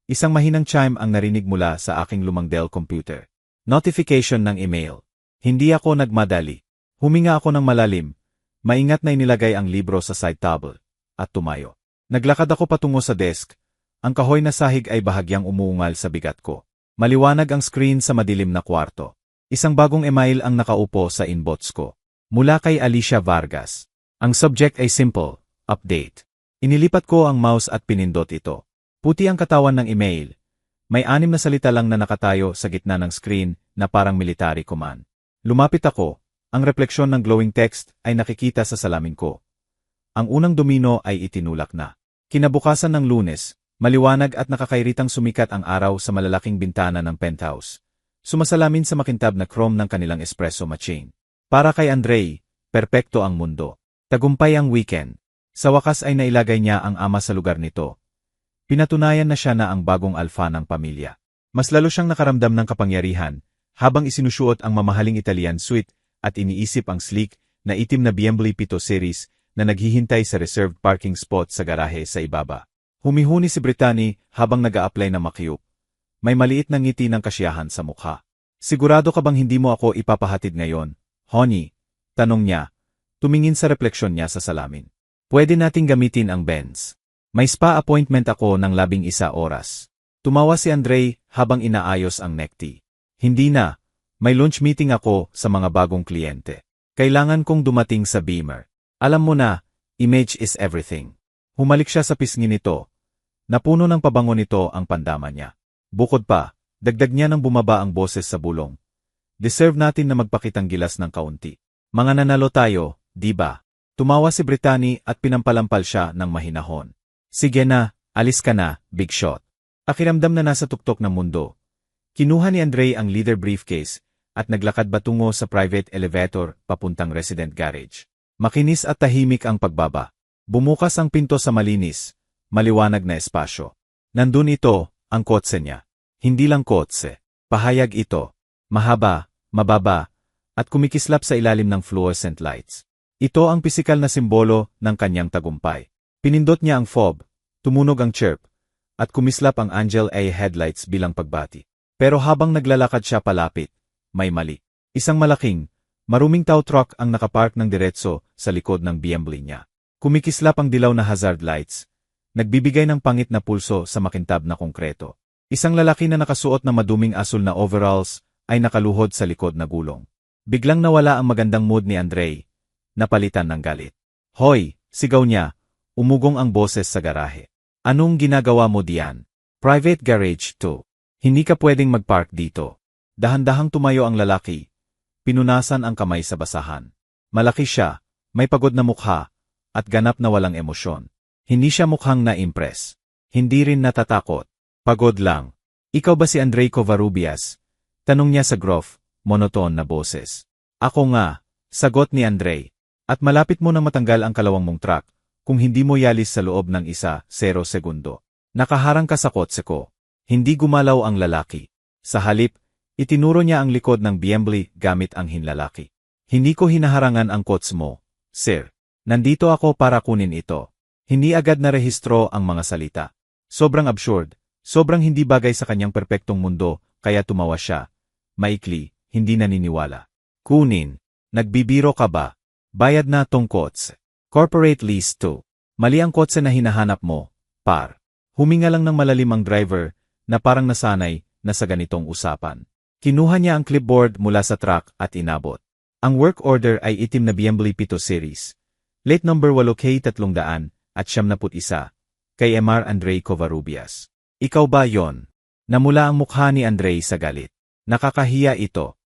Isang mahinang chime ang narinig mula sa aking lumang Dell computer. Notification ng email. Hindi ako nagmadali. Huminga ako ng malalim. Maingat na inilagay ang libro sa side table. At tumayo. Naglakad ako patungo sa desk. Ang kahoy na sahig ay bahagyang umuungal sa bigat ko. Maliwanag ang screen sa madilim na kwarto. Isang bagong email ang nakaupo sa inbox ko. Mula kay Alicia Vargas. Ang subject ay simple, update. Inilipat ko ang mouse at pinindot ito. Puti ang katawan ng email. May 6 na salita lang na nakatayo sa gitna ng screen na parang military command. Lumapit ako. Ang refleksyon ng glowing text ay nakikita sa salamin ko. Ang unang domino ay itinulak na. Kinabukasan ng Lunes, maliwanag at nakakairitang sumikat ang araw sa malalaking bintana ng penthouse. Sumasalamin sa makintab na chrome ng kanilang espresso machine. Para kay Andre, perpekto ang mundo. Tagumpay ang weekend. Sa wakas ay nailagay niya ang ama sa lugar nito. Pinatunayan na siya na ang bagong alpha ng pamilya. Mas lalo siyang nakaramdam ng kapangyarihan, habang isinusuot ang mamahaling Italian suite at iniisip ang sleek na itim na BMW 7 Series na naghihintay sa reserved parking spot sa garahe sa ibaba. Humihuni si Brittany habang nag-a-apply na makyup. May maliit na ngiti ng kasiyahan sa mukha. Sigurado ka bang hindi mo ako ipapahatid ngayon, honey? Tanong niya, tumingin sa refleksyon niya sa salamin. Pwede nating gamitin ang Benz. May spa appointment ako ng 11 oras. Tumawa si Andre habang inaayos ang necktie. Hindi na, may lunch meeting ako sa mga bagong kliyente. Kailangan kong dumating sa Beamer. Alam mo na, image is everything. Humalik siya sa pisngi nito. Napuno ng pabango nito ang pandama niya. Bukod pa, dagdag niya nang bumaba ang boses sa bulong. Deserve natin na magpakitang gilas ng kaunti. Mga nanalo tayo, di ba? Tumawa si Brittany at pinampalampal siya ng mahinahon. Sige na, alis ka na, big shot. Pakiramdam na nasa tuktok ng mundo. Kinuha ni Andre ang leather briefcase at naglakad patungo sa private elevator papuntang resident garage. Makinis at tahimik ang pagbaba. Bumukas ang pinto sa malinis, maliwanag na espasyo. Nandun ito, ang kotse niya. Hindi lang kotse. Pahayag ito. Mahaba, mababa, at kumikislap sa ilalim ng fluorescent lights. Ito ang pisikal na simbolo ng kanyang tagumpay. Pinindot niya ang fob, tumunog ang chirp, at kumislap ang Angel A headlights bilang pagbati. Pero habang naglalakad siya palapit, may mali. Isang malaking, maruming tow truck ang nakapark ng diretso sa likod ng BMW niya. Kumikislap ang dilaw na hazard lights, nagbibigay ng pangit na pulso sa makintab na konkreto. Isang lalaki na nakasuot na maduming asul na overalls ay nakaluhod sa likod na gulong. Biglang nawala ang magandang mood ni Andre, napalitan ng galit. Hoy, sigaw niya, umugong ang boses sa garahe. Anong ginagawa mo diyan? Private garage to. Hindi ka pwedeng magpark dito. Dahan-dahang tumayo ang lalaki. Pinunasan ang kamay sa basahan. Malaki siya, may pagod na mukha, at ganap na walang emosyon. Hindi siya mukhang na-impress. Hindi rin natatakot. Pagod lang. Ikaw ba si Andre Covarrubias? Tanong niya sa gruff, monoton na boses. Ako nga, sagot ni Andre. At malapit mo nang matanggal ang kalawang mong truck, kung hindi mo yalis sa loob ng 1-0 segundo. Nakaharang ka sa kotse ko. Hindi gumalaw ang lalaki. Sa halip, itinuro niya ang likod ng BMW gamit ang hinlalaki. Hindi ko hinaharangan ang kotse mo, sir. Nandito ako para kunin ito. Hindi agad na rehistro ang mga salita. Sobrang absurd, sobrang hindi bagay sa kanyang perpektong mundo, kaya tumawa siya. Maikli, hindi naniniwala. Kunin. Nagbibiro ka ba? Bayad na tong kotse. Corporate lease to. Mali ang kotse na hinahanap mo, par. Huminga lang ng malalim ang driver, na parang nasanay na sa ganitong usapan. Kinuha niya ang clipboard mula sa truck at inabot. Ang work order ay itim na BMW 7 Series. Late number 8K300 at 71, kay Mr. Andre Covarrubias. Ikaw ba yon? Namula ang mukha ni Andre sa galit. Nakakahiya ito.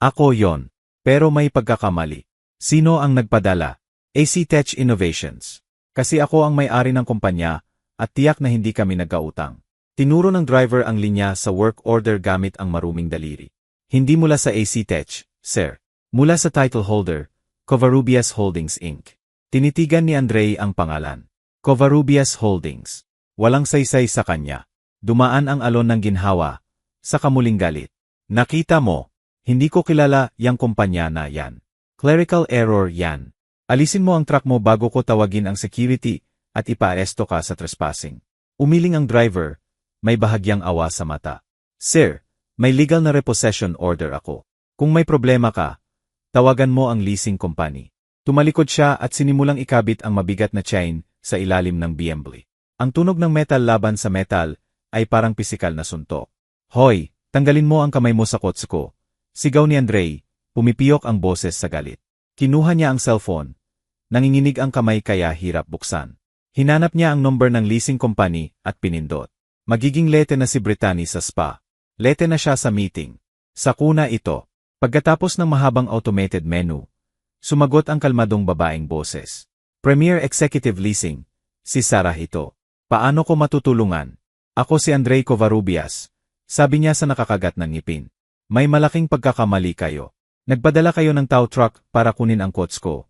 Ako yon. Pero may pagkakamali. Sino ang nagpadala? AC Tech Innovations. Kasi ako ang may-ari ng kumpanya, at tiyak na hindi kami nagkautang. Tinuro ng driver ang linya sa work order gamit ang maruming daliri. Hindi mula sa AC Tech, sir. Mula sa title holder, Covarrubias Holdings Inc. Tinitigan ni Andre ang pangalan. Covarrubias Holdings. Walang saysay sa kanya. Dumaan ang alon ng ginhawa. Sa kamuling galit. Nakita mo, hindi ko kilala yang kumpanya na yan. Clerical error yan. Alisin mo ang truck mo bago ko tawagin ang security at ipaaresto ka sa trespassing. Umiling ang driver. May bahagyang awa sa mata. Sir, may legal na repossession order ako. Kung may problema ka, tawagan mo ang leasing company. Tumalikod siya at sinimulang ikabit ang mabigat na chain sa ilalim ng BMW. Ang tunog ng metal laban sa metal ay parang pisikal na suntok. Hoy, tanggalin mo ang kamay mo sa kotse ko. Sigaw ni Andre, pumipiyok ang boses sa galit. Kinuha niya ang cellphone. Nanginginig ang kamay kaya hirap buksan. Hinanap niya ang number ng leasing company at pinindot. Magiging lete na si Brittany sa spa. Lete na siya sa meeting. Sa kuna ito. Pagkatapos ng mahabang automated menu, sumagot ang kalmadong babaeng boses. Premier Executive Leasing. Si Sarah ito. Paano ko matutulungan? Ako si Andre Covarrubias. Sabi niya sa nakakagat ng ngipin. May malaking pagkakamali kayo. Nagpadala kayo ng tow truck para kunin ang kotse ko.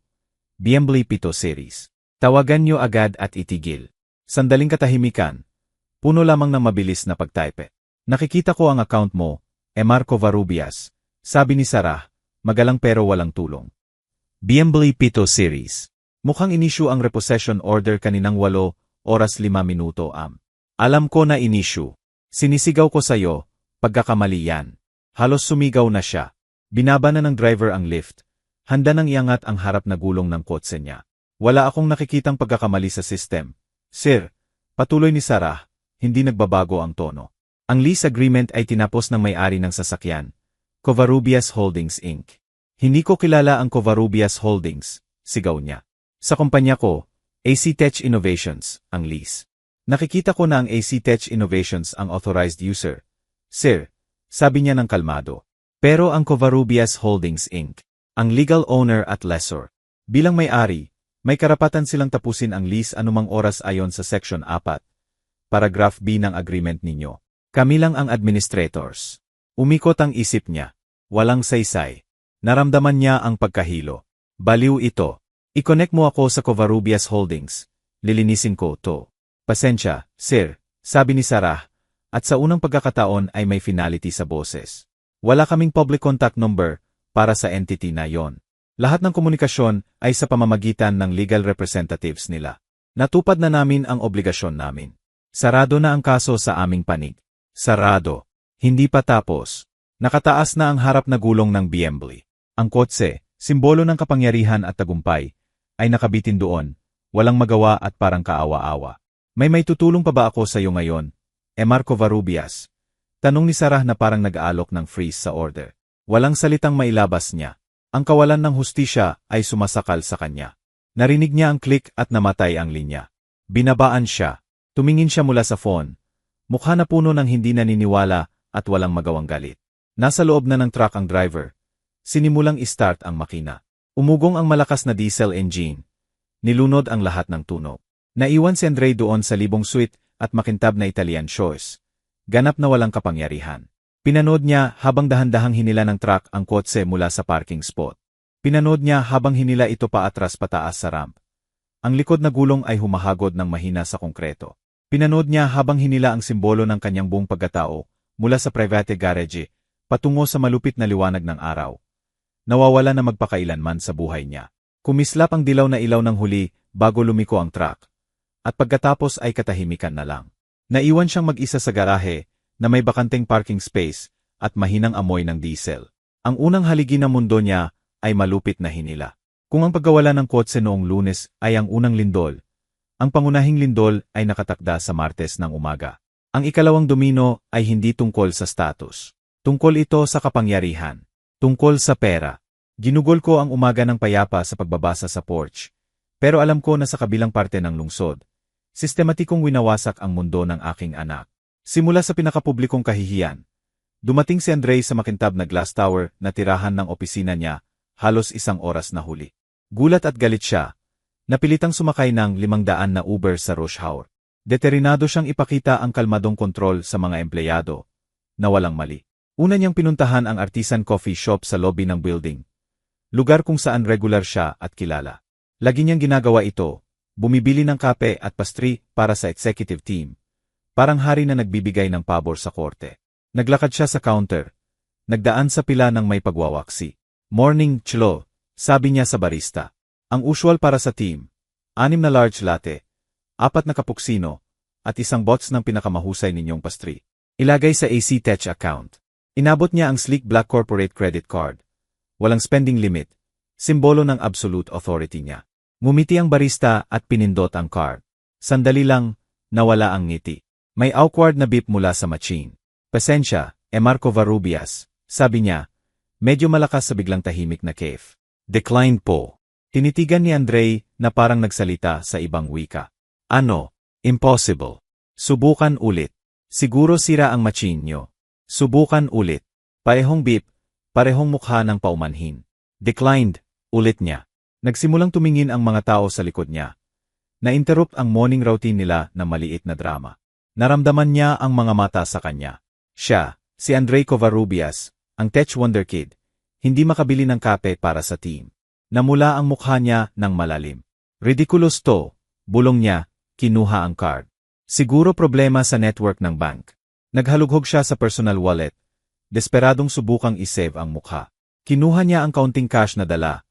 BMW 7 Series. Tawagan niyo agad at itigil. Sandaling katahimikan. Puno lamang ng mabilis na pagtype. Nakikita ko ang account mo, Mr. Covarrubias. Sabi ni Sarah, magalang pero walang tulong. BMW 7 Series. Mukhang inisyu ang repossession order kaninang 8:05 Alam ko na inisyu. Sinisigaw ko sa'yo, pagkakamali yan. Halos sumigaw na siya. Binaba na ng driver ang lift. Handa nang iangat ang harap na gulong ng kotse niya. Wala akong nakikitang pagkakamali sa system. Sir, patuloy ni Sarah. Hindi nagbabago ang tono. Ang lease agreement ay tinapos ng may-ari ng sasakyan, Covarrubias Holdings Inc. Hindi ko kilala ang Covarrubias Holdings, sigaw niya. Sa kumpanya ko, AC Tech Innovations, ang lease. Nakikita ko na ang AC Tech Innovations ang authorized user. Sir, sabi niya ng kalmado. Pero ang Covarrubias Holdings Inc. ang legal owner at lessor. Bilang may-ari, May karapatan silang tapusin ang lease anumang oras ayon sa Section 4, Paragraph B ng agreement ninyo. Kami lang ang administrators. Umikot ang isip niya. Walang saysay. Naramdaman niya ang pagkahilo. Baliw ito. I-connect mo ako sa Covarrubias Holdings. Lilinisin ko to. Pasensya, sir, sabi ni Sarah, at sa unang pagkakataon ay may finality sa boses. Wala kaming public contact number para sa entity na yon. Lahat ng komunikasyon ay sa pamamagitan ng legal representatives nila. Natupad na namin ang obligasyon namin. Sarado na ang kaso sa aming panig. Sarado. Hindi pa tapos. Nakataas na ang harap na gulong ng BMW. Ang kotse, simbolo ng kapangyarihan at tagumpay, ay nakabitin doon, walang magawa at parang kaawa-awa. May tutulong pa ba ako sa iyo ngayon? Marco Covarrubias. Tanong ni Sarah na parang nag-aalok ng freeze sa order. Walang salitang mailabas niya. Ang kawalan ng hustisya ay sumasakal sa kanya. Narinig niya ang click at namatay ang linya. Binabaan siya. Tumingin siya mula sa phone. Mukha na puno ng hindi naniniwala at walang magawang galit. Nasa loob na ng truck ang driver. Sinimulang i-start ang makina. Umugong ang malakas na diesel engine. Nilunod ang lahat ng tunog. Naiwan si Andre doon sa libong suite at makintab na Italian shores. Ganap na walang kapangyarihan. Pinanood niya habang dahan-dahang hinila ng truck ang kotse mula sa parking spot. Pinanood niya habang hinila ito paatras pataas sa ramp. Ang likod na gulong ay humahagod ng mahina sa konkreto. Pinanood niya habang hinila ang simbolo ng kanyang buong pagkatao mula sa private garage patungo sa malupit na liwanag ng araw. Nawawala na magpakailanman sa buhay niya. Kumislap ang dilaw na ilaw ng huli bago lumiko ang truck. At pagkatapos ay katahimikan na lang. Naiwan siyang mag-isa sa garahe na may bakanteng parking space at mahinang amoy ng diesel. Ang unang haligi ng mundo niya ay malupit na hinila. Kung ang pagkawala ng kotse noong Lunes ay ang unang lindol, ang pangunahing lindol ay nakatakda sa Martes ng umaga. Ang ikalawang domino ay hindi tungkol sa status. Tungkol ito sa kapangyarihan. Tungkol sa pera. Ginugol ko ang umaga ng payapa sa pagbabasa sa porch. Pero alam ko na sa kabilang parte ng lungsod, sistematikong winawasak ang mundo ng aking anak. Simula sa pinakapublikong kahihiyan, dumating si Andre sa makintab na glass tower na tirahan ng opisina niya, halos 1 oras na huli. Gulat at galit siya, napilitang sumakay ng 500 na Uber sa rush hour. Determinado siyang ipakita ang kalmadong kontrol sa mga empleyado, na walang mali. Una niyang pinuntahan ang Artisan Coffee Shop sa lobby ng building, lugar kung saan regular siya at kilala. Lagi niyang ginagawa ito, bumibili ng kape at pastry para sa executive team. Parang hari na nagbibigay ng pabor sa korte. Naglakad siya sa counter. Nagdaan sa pila ng may pagwawaksi. Morning, Chlo, sabi niya sa barista. Ang usual para sa team. 6 na large latte, 4 na cappuccino, at 1 box ng pinakamahusay ninyong pastry. Ilagay sa AC Tech account. Inabot niya ang sleek black corporate credit card. Walang spending limit. Simbolo ng absolute authority niya. Ngumiti ang barista at pinindot ang card. Sandali lang, nawala ang ngiti. May awkward na beep mula sa machine. Pasensya, Marco Covarrubias, sabi niya, medyo malakas sa biglang tahimik na cave. Decline po. Tinitigan ni Andre na parang nagsalita sa ibang wika. Ano? Impossible. Subukan ulit. Siguro sira ang machine nyo. Subukan ulit. Parehong beep, parehong mukha ng paumanhin. Declined, ulit niya. Nagsimulang tumingin ang mga tao sa likod niya. Na-interrupt ang morning routine nila na maliit na drama. Naramdaman niya ang mga mata sa kanya. Siya, si Andre Covarrubias, ang tech wonder kid, hindi makabili ng kape para sa team. Namula ang mukha niya ng malalim. Ridiculous to, bulong niya, kinuha ang card. Siguro problema sa network ng bank. Naghalughog siya sa personal wallet. Desperadong subukang isave ang mukha. Kinuha niya ang kaunting cash na dala.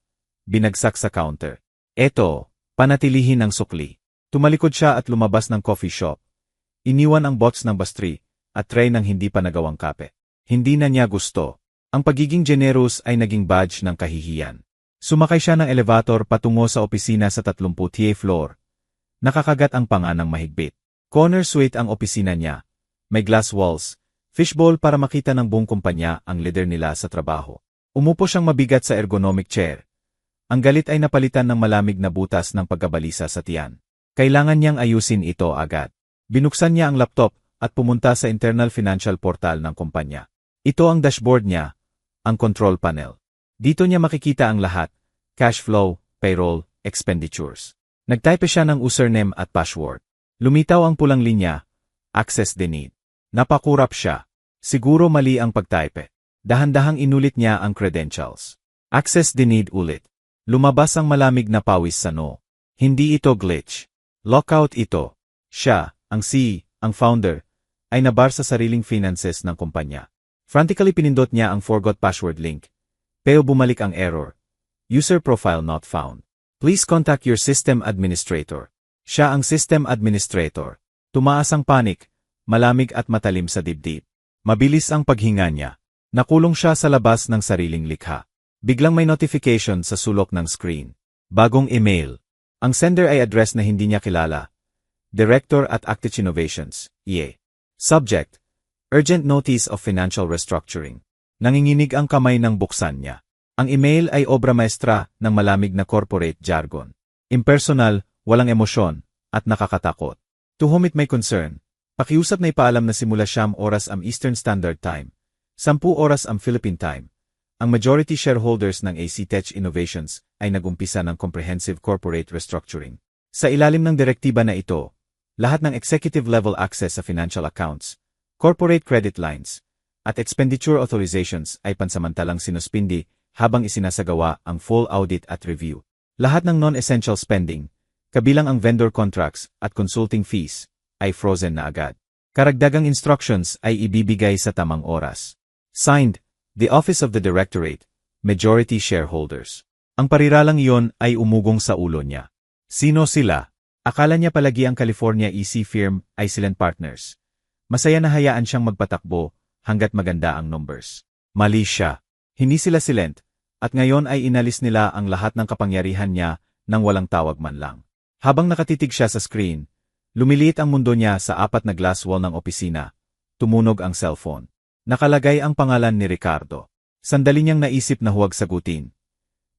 Binagsak sa counter. Eto, panatilihin ang sukli. Tumalikod siya at lumabas ng coffee shop. Iniwan ang box ng pastry at tray ng hindi pa nagawang kape. Hindi na niya gusto. Ang pagiging generous ay naging badge ng kahihiyan. Sumakay siya ng elevator patungo sa opisina sa 30th floor. Nakakagat ang panga ng mahigpit. Corner suite ang opisina niya. May glass walls, fishbowl para makita ng buong kumpanya ang leader nila sa trabaho. Umupo siyang mabigat sa ergonomic chair. Ang galit ay napalitan ng malamig na butas ng pagkabalisa sa tiyan. Kailangan niyang ayusin ito agad. Binuksan niya ang laptop at pumunta sa internal financial portal ng kumpanya. Ito ang dashboard niya, ang control panel. Dito niya makikita ang lahat, cash flow, payroll, expenditures. Nagtype siya ng username at password. Lumitaw ang pulang linya, access denied. Napakurap siya. Siguro mali ang pagtype. Dahan-dahang inulit niya ang credentials. Access denied ulit. Lumabas ang malamig na pawis sa no. Hindi ito glitch. Lockout ito. Siya, ang CEO, ang founder, ay nabar sa sariling finances ng kumpanya. Frantically pinindot niya ang forgot password link. Pero bumalik ang error. User profile not found. Please contact your system administrator. Siya ang system administrator. Tumaas ang panic, malamig at matalim sa dibdib. Mabilis ang paghinga niya. Nakulong siya sa labas ng sariling likha. Biglang may notification sa sulok ng screen. Bagong email. Ang sender ay address na hindi niya kilala. Director at Actich Innovations, EA. Subject: Urgent Notice of Financial Restructuring. Nanginginig ang kamay ng buksan niya. Ang email ay obra maestra ng malamig na corporate jargon. Impersonal, walang emosyon, at nakakatakot. To whom it may concern, pakiusap na ipaalam na simula 9 oras ang Eastern Standard Time, 10 oras ang Philippine Time. Ang majority shareholders ng Actich Innovations ay nagumpisa ng comprehensive corporate restructuring. Sa ilalim ng direktiba na ito, lahat ng executive-level access sa financial accounts, corporate credit lines, at expenditure authorizations ay pansamantalang sinuspindi habang isinasagawa ang full audit at review. Lahat ng non-essential spending, kabilang ang vendor contracts at consulting fees, ay frozen na agad. Karagdagang instructions ay ibibigay sa tamang oras. Signed, the Office of the Directorate, Majority Shareholders. Ang pariralang iyon ay umugong sa ulo niya. Sino sila? Akala niya palagi ang California EC firm ay silent partners. Masaya na hayaan siyang magpatakbo hanggat maganda ang numbers. Mali siya. Hindi sila silent, at ngayon ay inalis nila ang lahat ng kapangyarihan niya nang walang tawag man lang. Habang nakatitig siya sa screen, lumiliit ang mundo niya sa 4 na glass wall ng opisina. Tumunog ang cellphone. Nakalagay ang pangalan ni Ricardo. Sandali niyang naisip na huwag sagutin.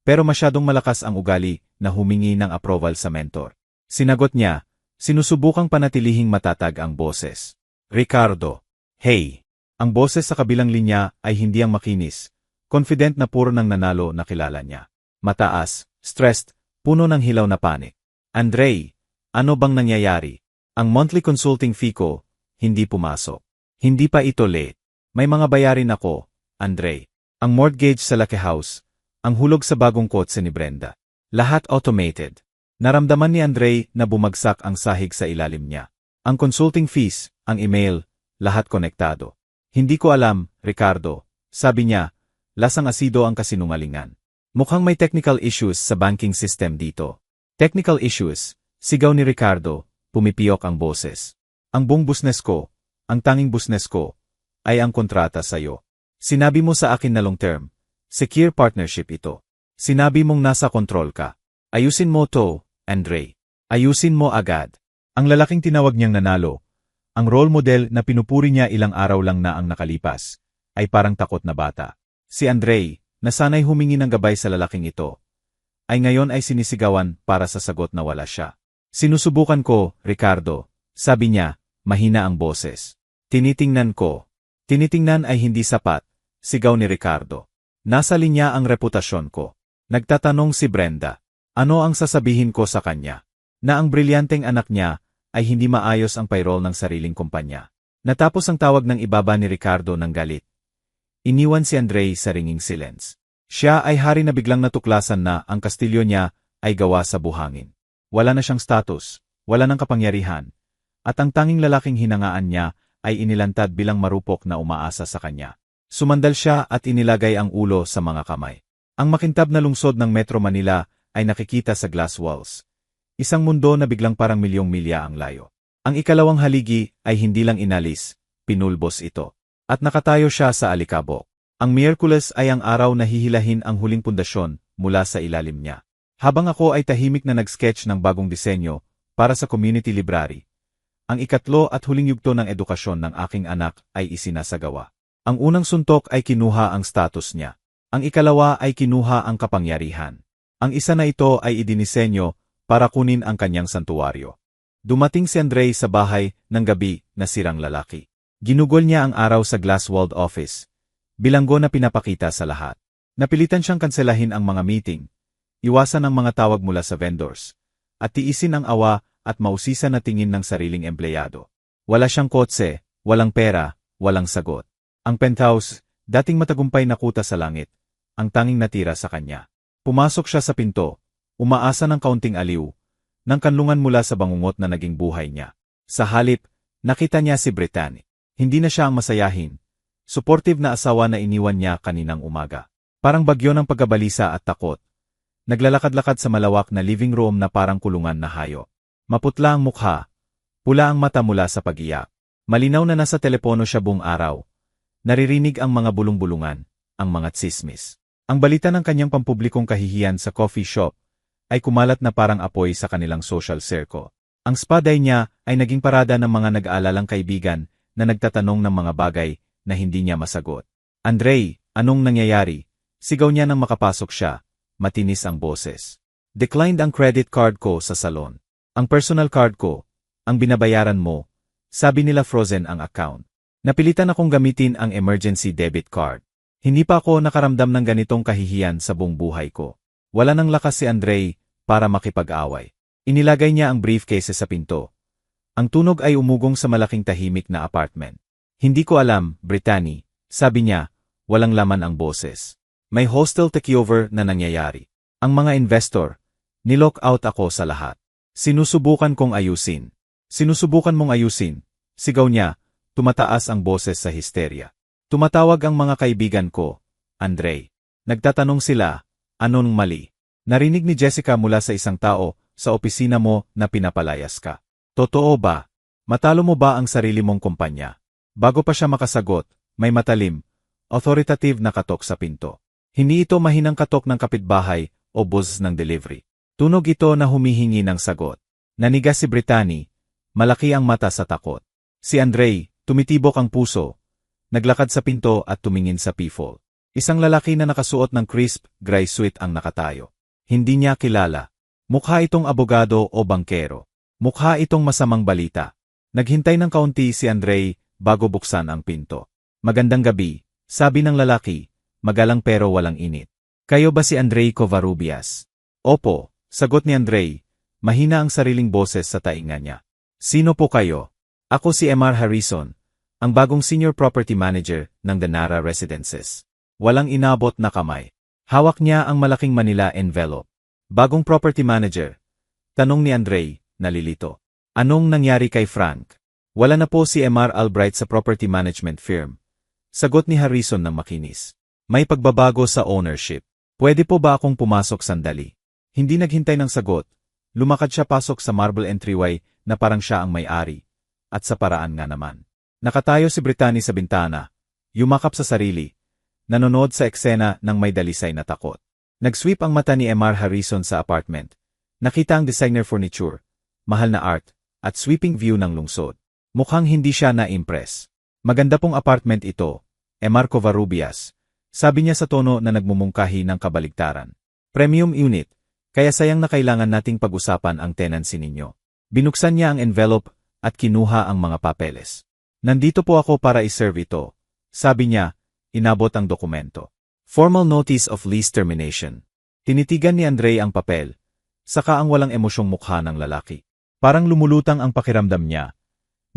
Pero masyadong malakas ang ugali na humingi ng approval sa mentor. Sinagot niya, sinusubukang panatilihing matatag ang boses. Ricardo. Hey! Ang boses sa kabilang linya ay hindi ang makinis. Confident na puro ng nanalo na kilala niya. Mataas, stressed, puno ng hilaw na panic. Andre, ano bang nangyayari? Ang monthly consulting fee ko, hindi pumasok. Hindi pa ito late. May mga bayarin ako, Andre. Ang mortgage sa Lucky House, ang hulog sa bagong kotse ni Brenda. Lahat automated. Naramdaman ni Andre na bumagsak ang sahig sa ilalim niya. Ang consulting fees, ang email, lahat konektado. Hindi ko alam, Ricardo. Sabi niya, lasang asido ang kasinungalingan. Mukhang may technical issues sa banking system dito. Technical issues, sigaw ni Ricardo, pumipiyok ang boses. Ang buong business ko, ang tanging business ko, ay ang kontrata sa'yo. Sinabi mo sa akin na long-term, secure partnership ito. Sinabi mong nasa kontrol ka. Ayusin mo to, Andre. Ayusin mo agad. Ang lalaking tinawag niyang nanalo, ang role model na pinupuri niya ilang araw lang na ang nakalipas, ay parang takot na bata. Si Andre, na sanay humingi ng gabay sa lalaking ito, ay ngayon ay sinisigawan para sa sagot na wala siya. Sinusubukan ko, Ricardo, sabi niya, mahina ang boses. Tinitingnan ko. Tinitingnan ay hindi sapat, sigaw ni Ricardo. Nasa linya ang reputasyon ko. Nagtatanong si Brenda. Ano ang sasabihin ko sa kanya? Na ang brilyanteng anak niya ay hindi maayos ang payroll ng sariling kumpanya. Natapos ang tawag ng ibaba ni Ricardo ng galit. Iniwan si Andre sa ringing silence. Siya ay hari na biglang natuklasan na ang kastilyo niya ay gawa sa buhangin. Wala na siyang status, wala ng kapangyarihan, at ang tanging lalaking hinangaan niya ay inilantad bilang marupok na umaasa sa kanya. Sumandal siya at inilagay ang ulo sa mga kamay. Ang makintab na lungsod ng Metro Manila ay nakikita sa glass walls. Isang mundo na biglang parang milyong milya ang layo. Ang ikalawang haligi ay hindi lang inalis, pinulbos ito. At nakatayo siya sa alikabok. Ang Miyerkules ay ang araw na hihilahin ang huling pundasyon mula sa ilalim niya. Habang ako ay tahimik na nag-sketch ng bagong disenyo para sa community library, ang ikatlo at huling yugto ng edukasyon ng aking anak ay isinasagawa. Ang unang suntok ay kinuha ang status niya. Ang ikalawa ay kinuha ang kapangyarihan. Ang isa na ito ay idinisenyo para kunin ang kanyang santuwaryo. Dumating si Andre sa bahay ng gabi na sirang lalaki. Ginugol niya ang araw sa glass-walled office. Bilanggo na pinapakita sa lahat. Napilitan siyang kanselahin ang mga meeting. iwasan ang mga tawag mula sa vendors, at tiisin ang awa at mausisan na tingin ng sariling empleyado. Wala siyang kotse, walang pera, walang sagot. Ang penthouse, dating matagumpay na kuta sa langit, ang tanging natira sa kanya. Pumasok siya sa pinto, umaasa ng kaunting aliw, ng kanlungan mula sa bangungot na naging buhay niya. Sa halip, nakita niya si Brittany. Hindi na siya ang masayahin. Supportive na asawa na iniwan niya kaninang umaga. Parang bagyo ng pagkabalisa at takot. Naglalakad-lakad sa malawak na living room na parang kulungan na hayop. Maputla ang mukha, pula ang mata mula sa pag-iyak. Malinaw na nasa telepono siya buong araw. Naririnig ang mga bulong-bulungan, ang mga tsismis. Ang balita ng kanyang pampublikong kahihiyan sa coffee shop ay kumalat na parang apoy sa kanilang social circle. Ang spa day niya ay naging parada ng mga nag-aalalang kaibigan na nagtatanong ng mga bagay na hindi niya masagot. Andre, anong nangyayari? Sigaw niya nang makapasok siya. Matinis ang boses. Declined ang credit card ko sa salon. Ang personal card ko, ang binabayaran mo, sabi nila frozen ang account. Napilitan akong gamitin ang emergency debit card. Hindi pa ako nakaramdam ng ganitong kahihiyan sa buong buhay ko. Wala nang lakas si Andre para makipag-away. Inilagay niya ang briefcase sa pinto. Ang tunog ay umugong sa malaking tahimik na apartment. Hindi ko alam, Brittany, sabi niya, walang laman ang boses. May hostile takeover na nangyayari. Ang mga investor, nilock out ako sa lahat. Sinusubukan kong ayusin. Sinusubukan mong ayusin, sigaw niya, tumataas ang boses sa histerya. Tumatawag ang mga kaibigan ko, Andre. Nagtatanong sila, anong mali? Narinig ni Jessica mula sa isang tao, sa opisina mo na pinapalayas ka. Totoo ba? Matalo mo ba ang sarili mong kumpanya? Bago pa siya makasagot, may matalim, authoritative na katok sa pinto. Hindi ito mahinang katok ng kapitbahay o buzz ng delivery. Tunog ito na humihingi ng sagot. Nanigas si Brittany, malaki ang mata sa takot. Si Andre, tumitibok ang puso, naglakad sa pinto at tumingin sa peephole. Isang lalaki na nakasuot ng crisp, gray suit ang nakatayo. Hindi niya kilala. Mukha itong abogado o bangkero. Mukha itong masamang balita. Naghintay ng kaunti si Andre bago buksan ang pinto. Magandang gabi, sabi ng lalaki, magalang pero walang init. Kayo ba si Andre Covarrubias? Opo, sagot ni Andre, mahina ang sariling boses sa tainga niya. Sino po kayo? Ako si Emar Harrison, ang bagong senior property manager ng Danara Residences. Walang inabot na kamay. Hawak niya ang malaking Manila envelope. Bagong property manager. Tanong ni Andre, nalilito. Anong nangyari kay Frank? Wala na po si Emar Albright sa property management firm. Sagot ni Harrison ng makinis. May pagbabago sa ownership. Pwede po ba akong pumasok sandali? Hindi naghintay ng sagot. Lumakad siya pasok sa marble entryway na parang siya ang may-ari. At sa paraan nga naman. Nakatayo si Brittany sa bintana. Yumakap sa sarili. Nanonood sa eksena ng may dalisay na takot. Nag-sweep ang mata ni Emar Harrison sa apartment. Nakita ang designer furniture, mahal na art, at sweeping view ng lungsod. Mukhang hindi siya na-impress. Maganda pong apartment ito, Emar Covarrubias, sabi niya sa tono na nagmumungkahi ng kabaligtaran. Premium unit, kaya sayang na kailangan nating pag-usapan ang tenancy ninyo. Binuksan niya ang envelope at kinuha ang mga papeles. Nandito po ako para iserve ito, sabi niya, inabot ang dokumento. Formal notice of lease termination. Tinitigan ni Andre ang papel, saka ang walang emosyong mukha ng lalaki. Parang lumulutang ang pakiramdam niya,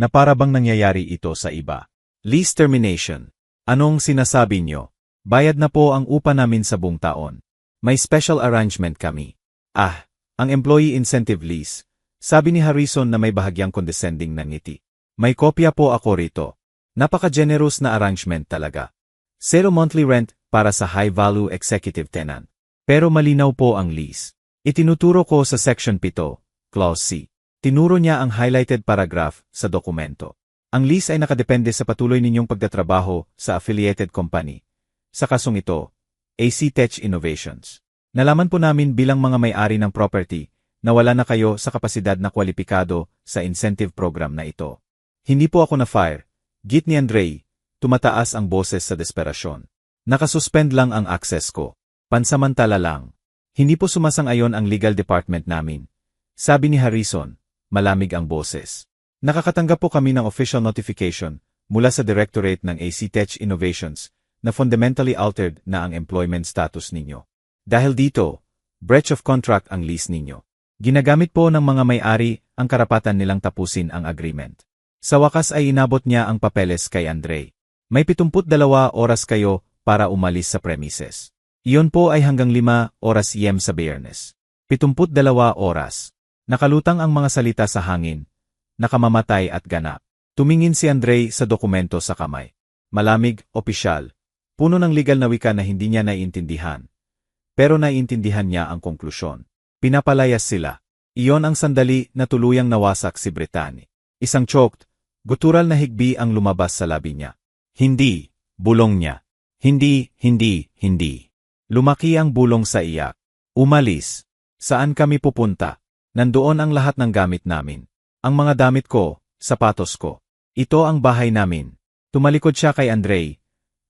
na para bang nangyayari ito sa iba. Lease termination. Anong sinasabi niyo? Bayad na po ang upa namin sa buong taon. May special arrangement kami. Ang employee incentive lease. Sabi ni Harrison na may bahagyang condescending na ngiti. May kopya po ako rito. Napaka-generous na arrangement talaga. 0 monthly rent para sa high-value executive tenant. Pero malinaw po ang lease. Itinuturo ko sa Section 7, Clause C. Tinuro niya ang highlighted paragraph sa dokumento. Ang lease ay nakadepende sa patuloy ninyong pagtatrabaho sa affiliated company. Sa kasong ito, AC Tech Innovations. Nalaman po namin bilang mga may-ari ng property na wala na kayo sa kapasidad na kwalipikado sa incentive program na ito. Hindi po ako na-fire, git ni Andre, tumataas ang boses sa desperasyon. Nakasuspend lang ang access ko. Pansamantala lang. Hindi po sumasang-ayon ang legal department namin. Sabi ni Harrison, malamig ang boses. Nakakatanggap po kami ng official notification mula sa Directorate ng AC Tech Innovations na fundamentally altered na ang employment status ninyo. Dahil dito, Breach of contract ang lease ninyo. Ginagamit po ng mga may-ari ang karapatan nilang tapusin ang agreement. Sa wakas ay inabot niya ang papeles kay Andre. May 72 oras kayo para umalis sa premises. Iyon po ay hanggang 5 oras PM sa Biyernes. 72 oras. Nakalutang ang mga salita sa hangin. Nakamamatay at ganap. Tumingin si Andre sa dokumento sa kamay. Malamig, opisyal. Puno ng legal na wika na hindi niya naiintindihan. Pero naiintindihan niya ang konklusyon. Pinapalayas sila. Iyon ang sandali na tuluyang nawasak si Brittany. Isang choked, gutural na higbi ang lumabas sa labi niya. Hindi, bulong niya. Hindi. Lumaki ang bulong sa iyak. Umalis. Saan kami pupunta? Nandoon ang lahat ng gamit namin. Ang mga damit ko, sapatos ko. Ito ang bahay namin. Tumalikod siya kay Andre.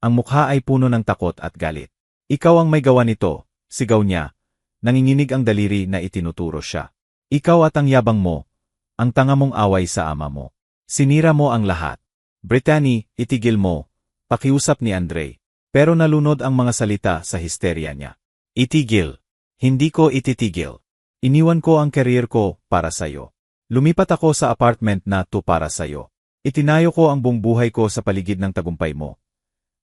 Ang mukha ay puno ng takot at galit. Ikaw ang may gawa nito, sigaw niya. Nanginginig ang daliri na itinuturo siya. Ikaw at ang yabang mo, ang tanga mong away sa ama mo. Sinira mo ang lahat. Brittany, itigil mo, pakiusap ni Andre. Pero nalunod ang mga salita sa histerya niya. Itigil. Hindi ko ititigil. Iniwan ko ang career ko para sa'yo. Lumipat ako sa apartment na to para sa'yo. Itinayo ko ang buong buhay ko sa paligid ng tagumpay mo.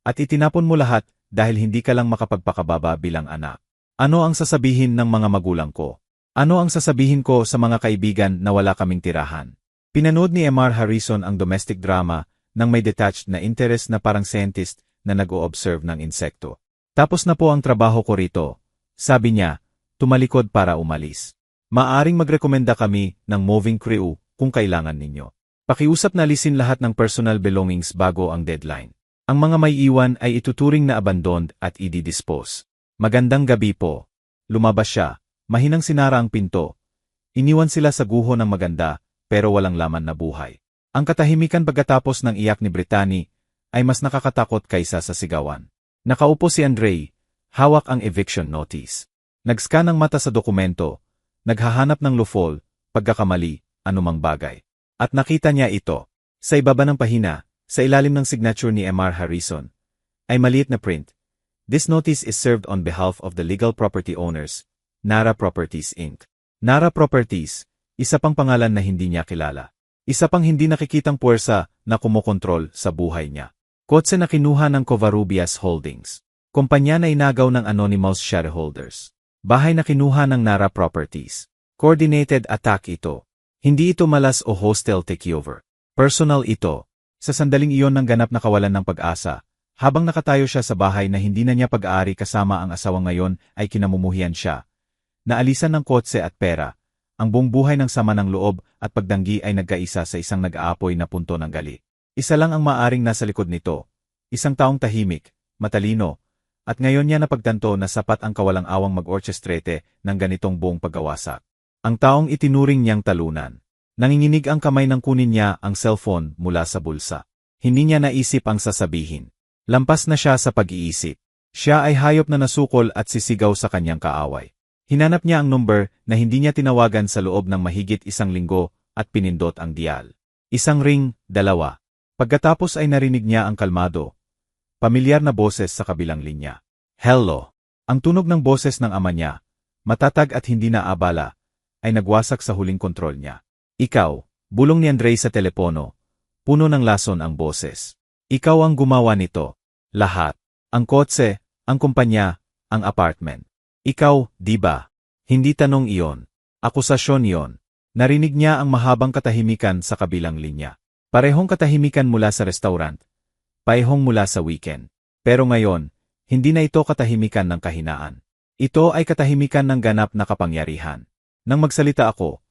At itinapon mo lahat dahil hindi ka lang makapagpakababa bilang anak. Ano ang sasabihin ng mga magulang ko? Ano ang sasabihin ko sa mga kaibigan na wala kaming tirahan? Pinanood ni Emar Harrison ang domestic drama nang may detached na interest na parang scientist na nag-o-observe ng insekto. Tapos na po ang trabaho ko rito. Sabi niya, tumalikod para umalis. Maaring magrekomenda kami ng moving crew kung kailangan ninyo. Pakiusap na alisin lahat ng personal belongings bago ang deadline. Ang mga may iwan ay ituturing na abandoned at i-dispose. Magandang gabi po. Lumabas siya, mahinang sinara ang pinto. Iniwan sila sa guho ng maganda, pero walang laman na buhay. Ang katahimikan pagkatapos ng iyak ni Brittany ay mas nakakatakot kaysa sa sigawan. Nakaupo si Andre, hawak ang eviction notice. Nag-scan ng mata sa dokumento, naghahanap ng loophole, pagkakamali, anumang bagay. At nakita niya ito. Sa ibaba ng pahina, sa ilalim ng signature ni Emar Harrison, ay maliit na print. This notice is served on behalf of the legal property owners, Nara Properties Inc. Nara Properties, isa pang pangalan na hindi niya kilala. Isa pang hindi nakikitang puwersa na kumokontrol sa buhay niya. Kotse na kinuha ng Covarrubias Holdings. Kumpanya na inagaw ng anonymous shareholders. Bahay na kinuha ng Nara Properties. Coordinated attack ito. Hindi ito malas o hostile takeover. Personal ito. Sa sandaling iyon ng ganap na kawalan ng pag-asa, habang nakatayo siya sa bahay na hindi na niya pag-aari kasama ang asawang ngayon ay kinamumuhian siya. Naalisan ng kotse at pera. Ang buong buhay ng sama ng loob at pagdanggi ay nagkaisa sa isang nag-aapoy na punto ng gali. Isa lang ang maaring nasa likod nito. Isang taong tahimik, matalino, at ngayon niya napagtanto na sapat ang kawalang-awang mag-orchestrate ng ganitong buong paggawasak. Ang taong itinuring niyang talunan. Nanginginig ang kamay nang kunin niya ang cellphone mula sa bulsa. Hindi niya naisip ang sasabihin. Lampas na siya sa pag-iisip. Siya ay hayop na nasukol at sisigaw sa kanyang kaaway. Hinanap niya ang number na hindi niya tinawagan sa loob ng mahigit 1 linggo at pinindot ang dial. Isang ring, 2. Pagkatapos ay narinig niya ang kalmado, pamilyar na boses sa kabilang linya. Hello! Ang tunog ng boses ng ama niya, matatag at hindi naabala, ay nagwasak sa huling kontrol niya. Ikaw, bulong ni Andre sa telepono, puno ng lason ang boses. Ikaw ang gumawa nito. Lahat. Ang kotse, ang kumpanya, ang apartment. Ikaw, di ba? Hindi tanong iyon. Akusasyon iyon. Narinig niya ang mahabang katahimikan sa kabilang linya. Parehong katahimikan mula sa restaurant. Parehong mula sa weekend. Pero ngayon, hindi na ito katahimikan ng kahinaan. Ito ay katahimikan ng ganap na kapangyarihan. Nang magsalita ako,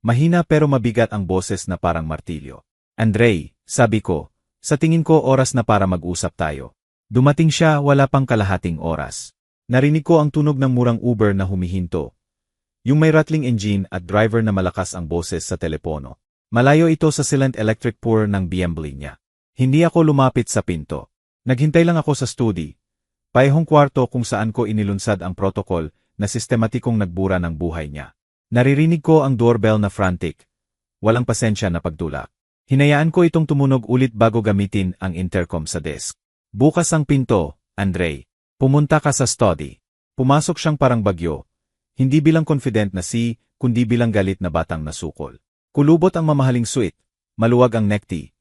mahina pero mabigat ang boses na parang martilyo. Andre, sabi ko, sa tingin ko oras na para mag-usap tayo. Dumating siya wala pang kalahating oras. Narinig ko ang tunog ng murang Uber na humihinto. Yung may rattling engine at driver na malakas ang boses sa telepono. Malayo ito sa silent electric purr ng BMW niya. Hindi ako lumapit sa pinto. Naghintay lang ako sa study. Parehong kwarto kung saan ko inilunsad ang protocol na sistematikong nagbura ng buhay niya. Naririnig ko ang doorbell na frantic. Walang pasensya na pagtulak. Hinayaan ko itong tumunog ulit bago gamitin ang intercom sa desk. Bukas ang pinto, Andre. Pumunta ka sa study. Pumasok siyang parang bagyo. Hindi bilang confident na kundi bilang galit na batang nasukol. Kulubot ang mamahaling suit, maluwag ang necktie,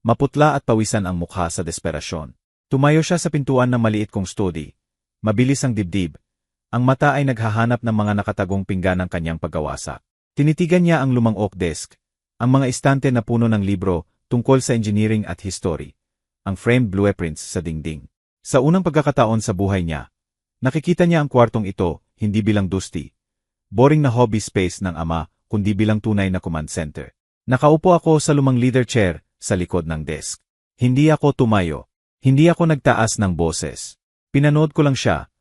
maputla at pawisan ang mukha sa desperasyon. Tumayo siya sa pintuan ng maliit kong study. Mabilis ang dibdib. Ang mata ay naghahanap ng mga nakatagong pinggan ng kanyang paggawasak. Tinitigan niya ang lumang oak desk, ang mga istante na puno ng libro tungkol sa engineering at history, ang framed blueprints sa dingding. Sa unang pagkakataon sa buhay niya, nakikita niya ang kwartong ito hindi bilang dusty, boring na hobby space ng ama, kundi bilang tunay na command center. Nakaupo ako sa lumang leather chair sa likod ng desk. Hindi ako tumayo. Hindi ako nagtaas ng boses. Pinanood ko lang siya.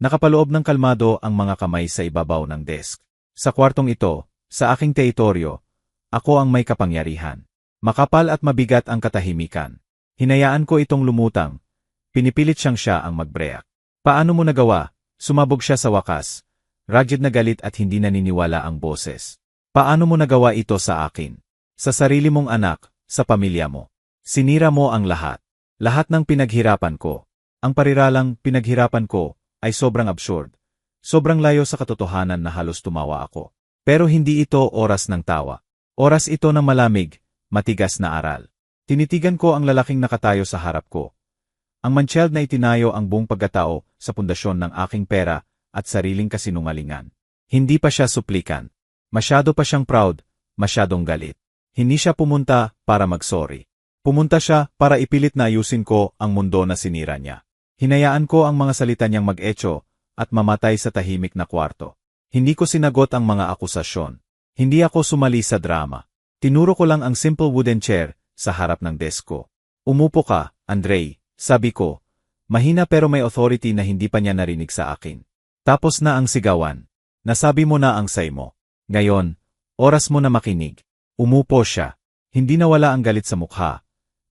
Nakapaloob ng kalmado ang mga kamay sa ibabaw ng desk. Sa kwartong ito, sa aking teritoryo, ako ang may kapangyarihan. Makapal at mabigat ang katahimikan. Hinayaan ko itong lumutang. Pinipilit siya ang mag-break. Paano mo nagawa? Sumabog siya sa wakas. Rugged na galit at hindi naniniwala ang boses. Paano mo nagawa ito sa akin? Sa sarili mong anak, sa pamilya mo. Sinira mo ang lahat. Lahat ng pinaghirapan ko. Ang pariralang pinaghirapan ko ay sobrang absurd. Sobrang layo sa katotohanan na halos tumawa ako. Pero hindi ito oras ng tawa. Oras ito ng malamig, matigas na aral. Tinitigan ko ang lalaking nakatayo sa harap ko. Ang manchild na itinayo ang buong pagkatao sa pundasyon ng aking pera at sariling kasinungalingan. Hindi pa siya suplikan. Masyado pa siyang proud, masyadong galit. Hindi siya pumunta para mag-sorry. Pumunta siya para ipilit na ayusin ko ang mundo na sinira niya. Hinayaan ko ang mga salita niyang mag-echo at mamatay sa tahimik na kwarto. Hindi ko sinagot ang mga akusasyon. Hindi ako sumali sa drama. Tinuro ko lang ang simple wooden chair sa harap ng desk ko. Umupo ka, Andrei, sabi ko. Mahina pero may authority na hindi pa niya narinig sa akin. Tapos na ang sigawan. Nasabi mo na ang say mo. Ngayon, oras mo na makinig. Umupo siya. Hindi nawala ang galit sa mukha.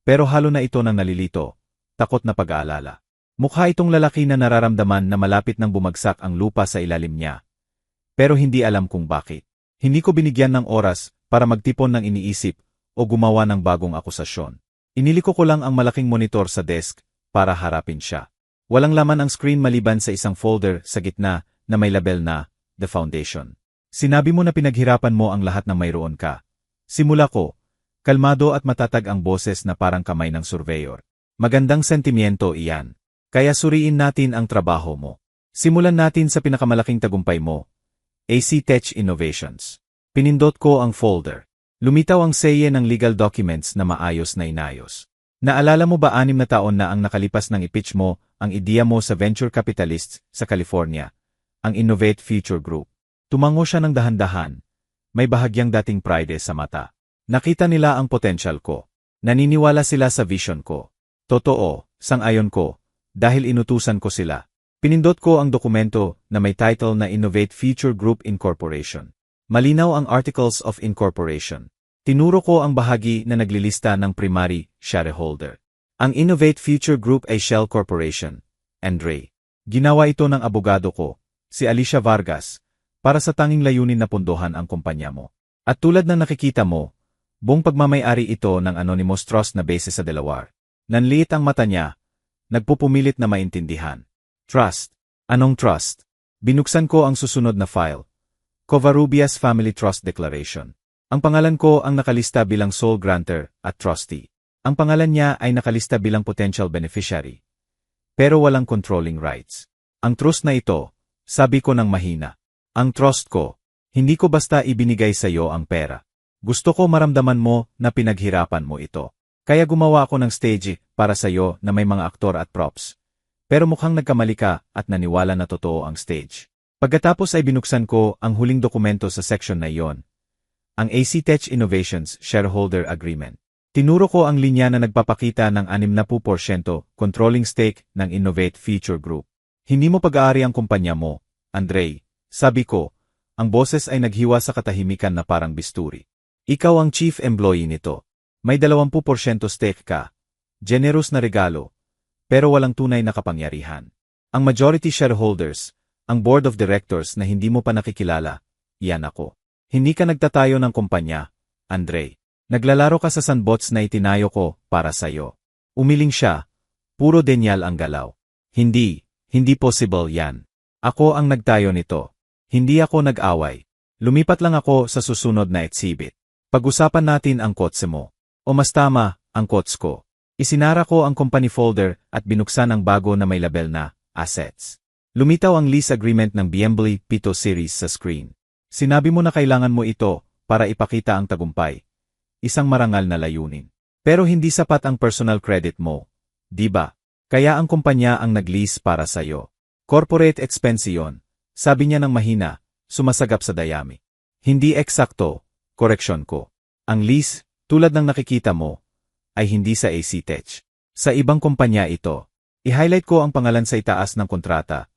Pero halo na ito ng nalilito, takot na pag-aalala. Mukha itong lalaki na nararamdaman na malapit nang bumagsak ang lupa sa ilalim niya. Pero hindi alam kung bakit. Hindi ko binigyan ng oras para magtipon ng iniisip o gumawa ng bagong akusasyon. Iniliko ko lang ang malaking monitor sa desk para harapin siya. Walang laman ang screen maliban sa isang folder sa gitna na may label na The Foundation. Sinabi mo na pinaghirapan mo ang lahat ng mayroon ka. Simula ko, kalmado at matatag ang boses na parang kamay ng surveyor. Magandang sentimiento iyan. Kaya suriin natin ang trabaho mo. Simulan natin sa pinakamalaking tagumpay mo. AC Tech Innovations. Pinindot ko ang folder. Lumitaw ang seye ng legal documents na maayos na inayos. Naalala mo ba 6 na taon na ang nakalipas nang i-pitch mo ang ideya mo sa venture capitalists sa California, ang Innovate Future Group? Tumango siya ng dahan-dahan. May bahagyang dating pride sa mata. Nakita nila ang potential ko. Naniniwala sila sa vision ko. Totoo, sang-ayon ko, dahil inutusan ko sila. Pinindot ko ang dokumento na may title na Innovate Future Group Incorporation. Malinaw ang Articles of Incorporation. Tinuro ko ang bahagi na naglilista ng primary shareholder. Ang Innovate Future Group ay Shell Corporation, Andrei. Ginawa ito ng abogado ko, si Alicia Vargas, para sa tanging layunin na pundohan ang kumpanya mo. At tulad ng nakikita mo, buong pagmamay-ari ito ng anonymous trust na base sa Delaware. Nanliit ang mata niya, nagpupumilit na maintindihan. Trust. Anong trust? Binuksan ko ang susunod na file. Covarrubias Family Trust Declaration. Ang pangalan ko ang nakalista bilang sole grantor at trustee. Ang pangalan niya ay nakalista bilang potential beneficiary. Pero walang controlling rights. Ang trust na ito, sabi ko ng mahina. Ang trust ko, hindi ko basta ibinigay sa iyo ang pera. Gusto ko maramdaman mo na pinaghirapan mo ito. Kaya gumawa ako ng stage para sa iyo na may mga aktor at props. Pero mukhang nagkamali ka at naniwala na totoo ang stage. Pagkatapos ay binuksan ko ang huling dokumento sa section na iyon. Ang AC Tech Innovations Shareholder Agreement. Tinuro ko ang linya na nagpapakita ng 60% controlling stake ng Innovate Future Group. Hindi mo pag-aari ang kumpanya mo, Andrei. Sabi ko, ang boses ay naghiwa sa katahimikan na parang bisturi. Ikaw ang chief employee nito. May 20% stake ka. Generous na regalo. Pero walang tunay na kapangyarihan. Ang majority shareholders, ang board of directors na hindi mo pa nakikilala, iyan ako. Hindi ka nagtatayo ng kumpanya, Andrei. Naglalaro ka sa sandbox na itinayo ko para sa'yo. Umiling siya. Puro denyal ang galaw. Hindi possible yan. Ako ang nagtayo nito. Hindi ako nag-away. Lumipat lang ako sa susunod na exhibit. Pag-usapan natin ang kotse mo. O mas tama, ang kotse ko. Isinara ko ang company folder at binuksan ang bago na may label na Assets. Lumitaw ang lease agreement ng BMW Pito Series sa screen. Sinabi mo na kailangan mo ito para ipakita ang tagumpay. Isang marangal na layunin. Pero hindi sapat ang personal credit mo. Di ba? Kaya ang kumpanya ang nag-lease para sa'yo. Corporate expense yon. Sabi niya ng mahina, sumasagap sa dayami. Hindi eksakto, koreksyon ko. Ang lease, tulad ng nakikita mo, ay hindi sa AC Tech. Sa ibang kumpanya ito. I-highlight ko ang pangalan sa itaas ng kontrata.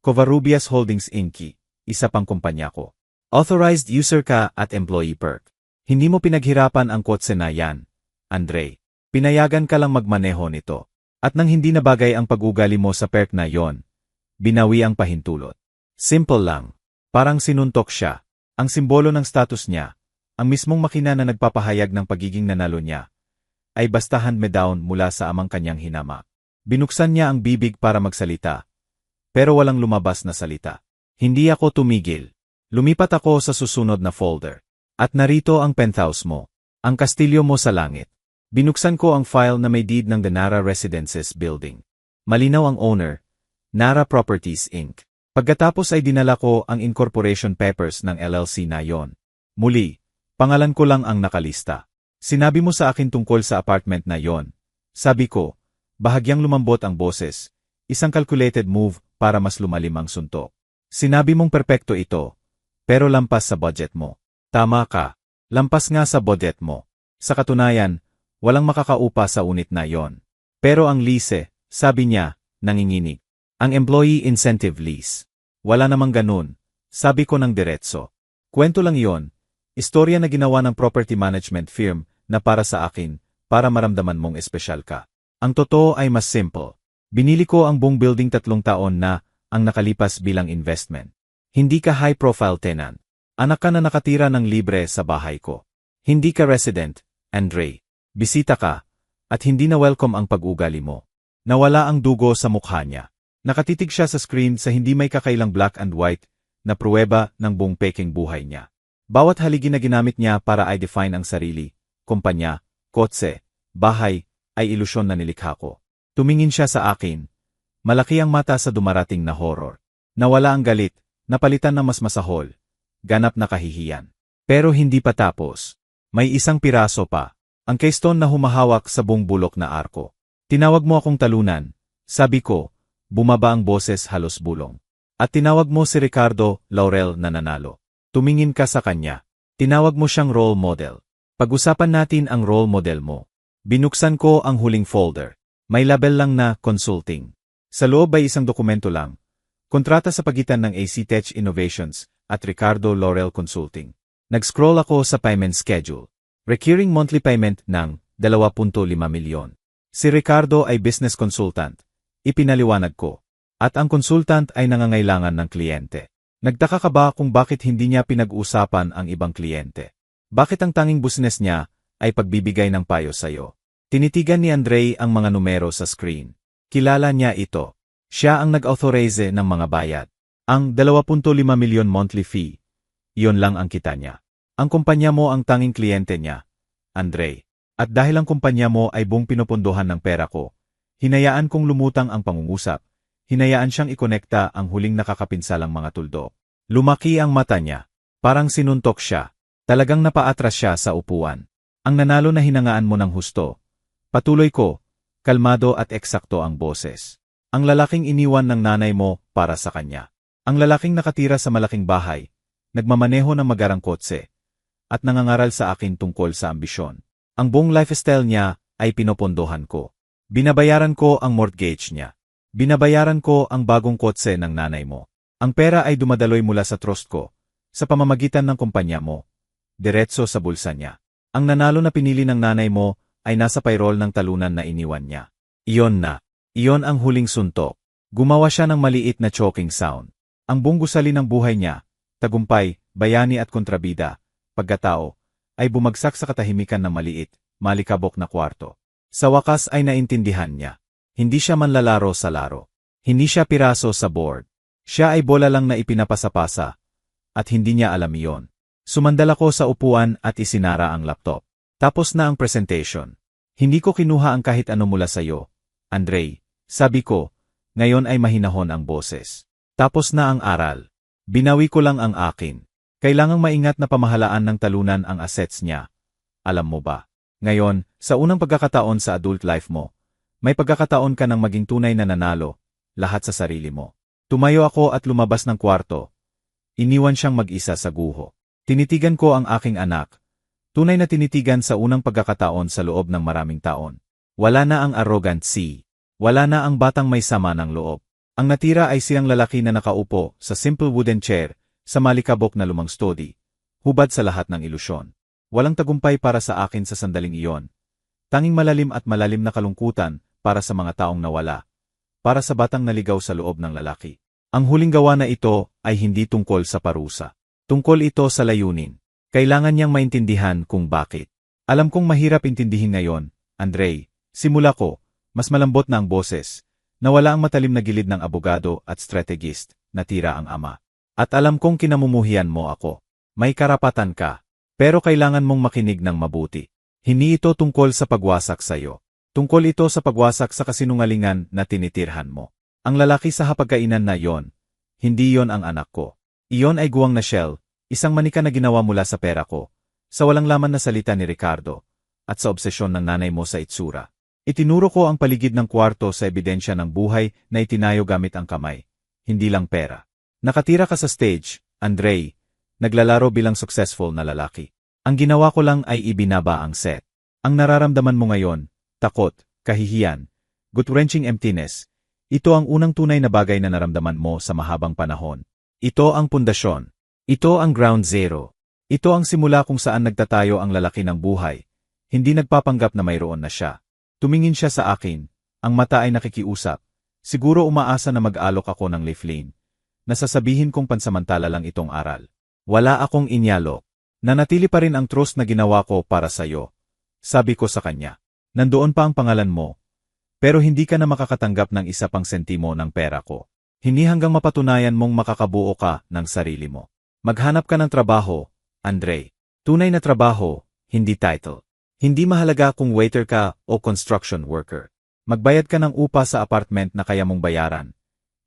Covarrubias Holdings Inc., isa pang kumpanya ko. Authorized user ka at employee perk. Hindi mo pinaghirapan ang kotse na yan, Andre. Pinayagan ka lang magmaneho nito. At nang hindi nabagay ang pag-ugali mo sa perk na yon, binawi ang pahintulot. Simple lang. Parang sinuntok siya. Ang simbolo ng status niya, ang mismong makina na nagpapahayag ng pagiging nanalo niya, ay basta hand-me-down mula sa amang kanyang hinama. Binuksan niya ang bibig para magsalita. Pero walang lumabas na salita. Hindi ako tumigil. Lumipat ako sa susunod na folder. At narito ang penthouse mo. Ang kastilyo mo sa langit. Binuksan ko ang file na may deed ng The Nara Residences Building. Malinaw ang owner, Nara Properties Inc. Pagkatapos ay dinala ko ang incorporation papers ng LLC na yon. Muli, pangalan ko lang ang nakalista. Sinabi mo sa akin tungkol sa apartment na yon. Sabi ko, bahagyang lumambot ang boses, isang calculated move para mas lumalim ang suntok. Sinabi mong perpekto ito, pero lampas sa budget mo. Tama ka, lampas nga sa budget mo. Sa katunayan, walang makakaupa sa unit na yon. Pero ang lease, sabi niya, nanginginig. Ang employee incentive lease. Wala namang ganun, sabi ko ng diretso. Kwento lang yon, istorya na ginawa ng property management firm na para sa akin, para maramdaman mong espesyal ka. Ang totoo ay mas simple. Binili ko ang buong building 3 taon na ang nakalipas bilang investment. Hindi ka high-profile tenant. Anak ka na nakatira ng libre sa bahay ko. Hindi ka resident, Andre. Bisita ka, at hindi na welcome ang pag-ugali mo. Nawala ang dugo sa mukha niya. Nakatitig siya sa screen sa hindi may kakailang black and white na pruweba ng buong peking buhay niya. Bawat haligi na ginamit niya para i-define ang sarili, kumpanya, kotse, bahay, ay ilusyon na nilikha ko. Tumingin siya sa akin. Malaki ang mata sa dumarating na horror. Nawala ang galit, napalitan ng mas masahol. Ganap na kahihiyan. Pero hindi pa tapos. May isang piraso pa. Ang keystone na humahawak sa buong bulok na arko. Tinawag mo akong talunan. Sabi ko, bumaba ang boses halos bulong. At tinawag mo si Ricardo Laurel na nanalo. Tumingin ka sa kanya. Tinawag mo siyang role model. Pag-usapan natin ang role model mo. Binuksan ko ang huling folder. May label lang na consulting. Sa loob ay isang dokumento lang. Kontrata sa pagitan ng AC Tech Innovations at Ricardo Laurel Consulting. Nag-scroll ako sa payment schedule. Recurring monthly payment ng 2.5 milyon. Si Ricardo ay business consultant. Ipinaliwanag ko. At ang consultant ay nangangailangan ng kliyente. Nagtaka ka ba kung bakit hindi niya pinag-usapan ang ibang kliyente? Bakit ang tanging business niya ay pagbibigay ng payo sa'yo? Tinitigan ni Andre ang mga numero sa screen. Kilala niya ito. Siya ang nag-authorize ng mga bayad. Ang 2.5 milyon monthly fee. Iyon lang ang kita niya. Ang kumpanya mo ang tanging kliyente niya, Andre. At dahil ang kumpanya mo ay buong pinupunduhan ng pera ko, hinayaan kong lumutang ang pangungusap. Hinayaan siyang ikonekta ang huling nakakapinsalang mga tuldok. Lumaki ang mata niya. Parang sinuntok siya. Talagang napaatras siya sa upuan. Ang nanalo na hinangaan mo ng husto. Patuloy ko, kalmado at eksakto ang boses. Ang lalaking iniwan ng nanay mo para sa kanya. Ang lalaking nakatira sa malaking bahay, nagmamaneho ng magarang kotse, at nangangaral sa akin tungkol sa ambisyon. Ang buong lifestyle niya ay pinopondohan ko. Binabayaran ko ang mortgage niya. Binabayaran ko ang bagong kotse ng nanay mo. Ang pera ay dumadaloy mula sa trust ko, sa pamamagitan ng kumpanya mo, diretso sa bulsa niya. Ang nanalo na pinili ng nanay mo ay nasa payroll ng talunan na iniwan niya. Iyon na. Iyon ang huling suntok. Gumawa siya ng maliit na choking sound. Ang buong gusali ng buhay niya, tagumpay, bayani at kontrabida, pagkatao, ay bumagsak sa katahimikan ng maliit, malikabok na kwarto. Sa wakas ay naintindihan niya. Hindi siya manlalaro sa laro. Hindi siya piraso sa board. Siya ay bola lang na ipinapasapasa, at hindi niya alam iyon. Sumandal ako sa upuan at isinara ang laptop. Tapos na ang presentation. Hindi ko kinuha ang kahit ano mula sa'yo, Andre. Sabi ko, ngayon ay mahinahon ang boses. Tapos na ang aral. Binawi ko lang ang akin. Kailangang maingat na pamahalaan ng talunan ang assets niya. Alam mo ba? Ngayon, sa unang pagkakataon sa adult life mo, may pagkakataon ka ng maging tunay na nanalo, lahat sa sarili mo. Tumayo ako at lumabas ng kwarto. Iniwan siyang mag-isa sa guho. Tinitigan ko ang aking anak. Tunay na tinitigan sa unang pagkakataon sa loob ng maraming taon. Wala na ang arrogant si. Wala na ang batang may sama ng loob. Ang natira ay siyang lalaki na nakaupo sa simple wooden chair sa malikabok na lumang study. Hubad sa lahat ng ilusyon. Walang tagumpay para sa akin sa sandaling iyon. Tanging malalim at malalim na kalungkutan para sa mga taong nawala. Para sa batang naligaw sa loob ng lalaki. Ang huling gawa na ito ay hindi tungkol sa parusa. Tungkol ito sa layunin. Kailangan niyang maintindihan kung bakit. Alam kong mahirap intindihin ngayon, Andre. Simula ko, mas malambot na ang boses. Nawala ang matalim na gilid ng abogado at strategist, natira ang ama. At alam kong kinamumuhian mo ako. May karapatan ka. Pero kailangan mong makinig ng mabuti. Hindi ito tungkol sa pagwasak sa'yo. Tungkol ito sa pagwasak sa kasinungalingan na tinitirhan mo. Ang lalaki sa hapagkainan na yon, hindi yon ang anak ko. Iyon ay guwang na shell, isang manika na ginawa mula sa pera ko, sa walang laman na salita ni Ricardo, at sa obsesyon ng nanay mo sa itsura. Itinuro ko ang paligid ng kwarto sa ebidensya ng buhay na itinayo gamit ang kamay, hindi lang pera. Nakatira ka sa stage, Andre, naglalaro bilang successful na lalaki. Ang ginawa ko lang ay ibinaba ang set. Ang nararamdaman mo ngayon, takot, kahihiyan, gut-wrenching emptiness, ito ang unang tunay na bagay na naramdaman mo sa mahabang panahon. Ito ang pundasyon. Ito ang ground zero. Ito ang simula kung saan nagtatayo ang lalaki ng buhay. Hindi nagpapanggap na mayroon na siya. Tumingin siya sa akin, ang mata ay nakikiusap. Siguro umaasa na mag-alok ako ng lifeline. Nasasabihin kong pansamantala lang itong aral. Wala akong inyalok. Nanatili pa rin ang trust na ginawa ko para sa'yo. Sabi ko sa kanya. Nandoon pa ang pangalan mo. Pero hindi ka na makakatanggap ng isa pang sentimo ng pera ko. Hindi hanggang mapatunayan mong makakabuo ka ng sarili mo. Maghanap ka ng trabaho, Andre. Tunay na trabaho, hindi title. Hindi mahalaga kung waiter ka o construction worker. Magbayad ka ng upa sa apartment na kaya mong bayaran.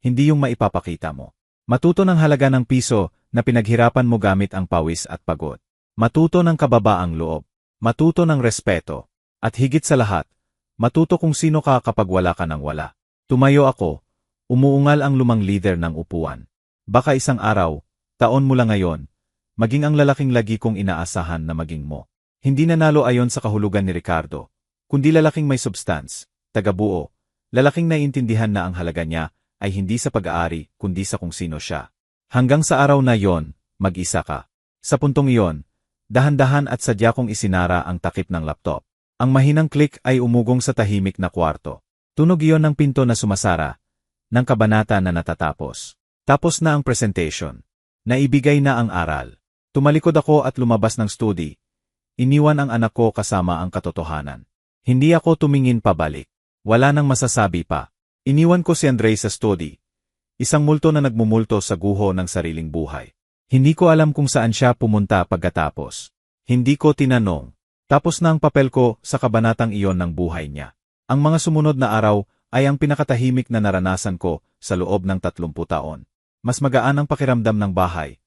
Hindi yung maipapakita mo. Matuto ng halaga ng piso na pinaghirapan mo gamit ang pawis at pagod. Matuto ng kababaang loob. Matuto ng respeto. At higit sa lahat, matuto kung sino ka kapag wala ka ng wala. Tumayo ako. Umuungal ang lumang leader ng upuan. Baka isang araw, taon mula ngayon, maging ang lalaking lagi kong inaasahan na maging mo. Hindi nanalo ayon sa kahulugan ni Ricardo, kundi lalaking may substance, tagabuo, lalaking naiintindihan na ang halaga niya ay hindi sa pag-aari kundi sa kung sino siya. Hanggang sa araw na yon, mag-isa ka. Sa puntong iyon, dahan-dahan at sadya kong isinara ang takip ng laptop. Ang mahinang click ay umugong sa tahimik na kwarto. Tunog iyon ng pinto na sumasara, ng kabanata na natatapos. Tapos na ang presentation. Naibigay na ang aral. Tumalikod ako at lumabas ng study. Iniwan ang anak ko kasama ang katotohanan. Hindi ako tumingin pabalik. Wala nang masasabi pa. Iniwan ko si Andre sa study. Isang multo na nagmumulto sa guho ng sariling buhay. Hindi ko alam kung saan siya pumunta pagkatapos. Hindi ko tinanong. Tapos na ang papel ko sa kabanatang iyon ng buhay niya. Ang mga sumunod na araw ay ang pinakatahimik na naranasan ko sa loob ng 30 taon. Mas magaan ang pakiramdam ng bahay,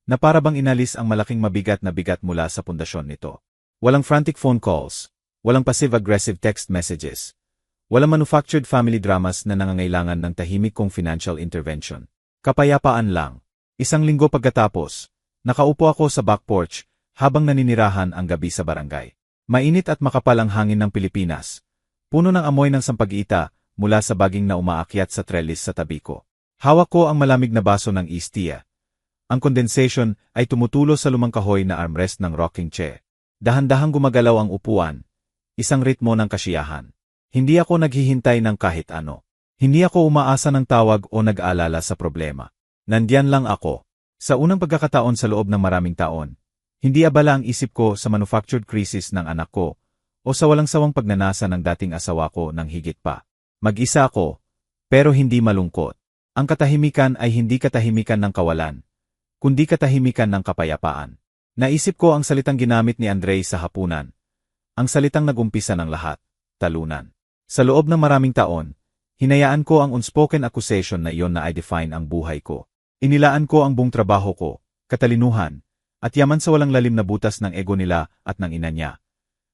na para bang inalis ang malaking mabigat na bigat mula sa pundasyon nito. Walang frantic phone calls, walang passive-aggressive text messages, walang manufactured family dramas na nangangailangan ng tahimik kong financial intervention. Kapayapaan lang. Isang linggo pagkatapos, nakaupo ako sa back porch habang naninirahan ang gabi sa barangay. Mainit at makapal ang hangin ng Pilipinas. Puno ng amoy ng sampag-ita mula sa baging na umaakyat sa trellis sa tabi ko. Hawak ko ang malamig na baso ng iced tea. Ang condensation ay tumutulo sa lumang kahoy na armrest ng rocking chair. Dahan-dahang gumagalaw ang upuan. Isang ritmo ng kasiyahan. Hindi ako naghihintay ng kahit ano. Hindi ako umaasa ng tawag o nag-aalala sa problema. Nandiyan lang ako. Sa unang pagkakataon sa loob ng maraming taon, hindi abala ang isip ko sa manufactured crisis ng anak ko o sa walang sawang pagnanasa ng dating asawa ko ng higit pa. Mag-isa ako, pero hindi malungkot. Ang katahimikan ay hindi katahimikan ng kawalan. kundi katahimikan ng kapayapaan. Naisip ko ang salitang ginamit ni Andrei sa hapunan. Ang salitang nag-umpisa ng lahat, talunan. Sa loob ng maraming taon, hinayaan ko ang unspoken accusation na iyon na i-define ang buhay ko. Inilaan ko ang buong trabaho ko, katalinuhan, at yaman sa walang lalim na butas ng ego nila at ng ina niya.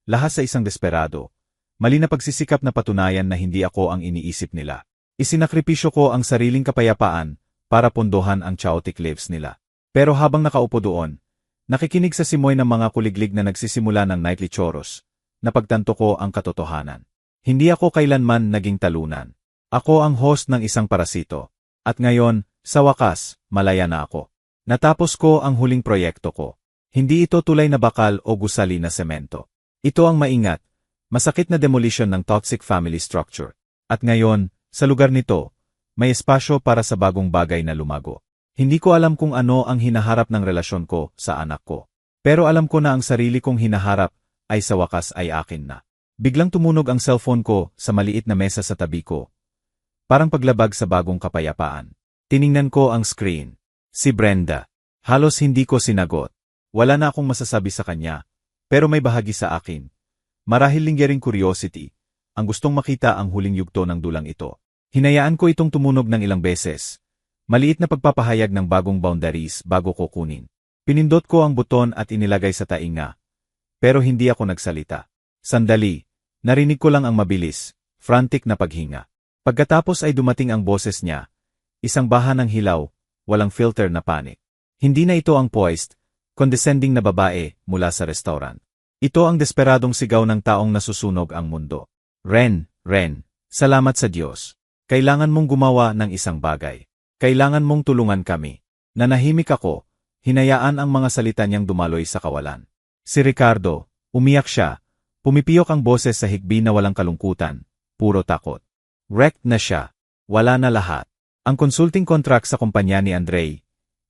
Lahat sa isang desperado. Mali na pagsisikap na patunayan na hindi ako ang iniisip nila. Isinakripisyo ko ang sariling kapayapaan para pondohan ang chaotic lives nila. Pero habang nakaupo doon, nakikinig sa simoy ng mga kuliglig na nagsisimula ng nightly choros, napagtanto ko ang katotohanan. Hindi ako kailanman naging talunan. Ako ang host ng isang parasito. At ngayon, sa wakas, malaya na ako. Natapos ko ang huling proyekto ko. Hindi ito tulay na bakal o gusali na semento. Ito ang maingat, masakit na demolition ng toxic family structure. At ngayon, sa lugar nito, may espasyo para sa bagong bagay na lumago. Hindi ko alam kung ano ang hinaharap ng relasyon ko sa anak ko. Pero alam ko na ang sarili kong hinaharap ay sa wakas ay akin na. Biglang tumunog ang cellphone ko sa maliit na mesa sa tabi ko. Parang paglabag sa bagong kapayapaan. Tiningnan ko ang screen. Si Brenda. Halos hindi ko sinagot. Wala na akong masasabi sa kanya. Pero may bahagi sa akin. Marahil lingyaring curiosity, ang gustong makita ang huling yugto ng dulang ito. Hinayaan ko itong tumunog ng ilang beses. Maliit na pagpapahayag ng bagong boundaries bago ko kunin. Pinindot ko ang buton at inilagay sa tainga. Pero hindi ako nagsalita. Sandali, narinig ko lang ang mabilis, frantic na paghinga. Pagkatapos ay dumating ang boses niya. Isang baha ng hilaw, walang filter na panic. Hindi na ito ang poised, condescending na babae mula sa restaurant. Ito ang desperadong sigaw ng taong nasusunog ang mundo. Ren, salamat sa Diyos. Kailangan mong gumawa ng isang bagay. Kailangan mong tulungan kami. Nanahimik ako, hinayaan ang mga salita niyang dumaloy sa kawalan. Si Ricardo, umiyak siya, pumipiyok ang boses sa higbi na walang kalungkutan, puro takot. Wrecked na siya, wala na lahat. Ang consulting contract sa kumpanya ni Andrei,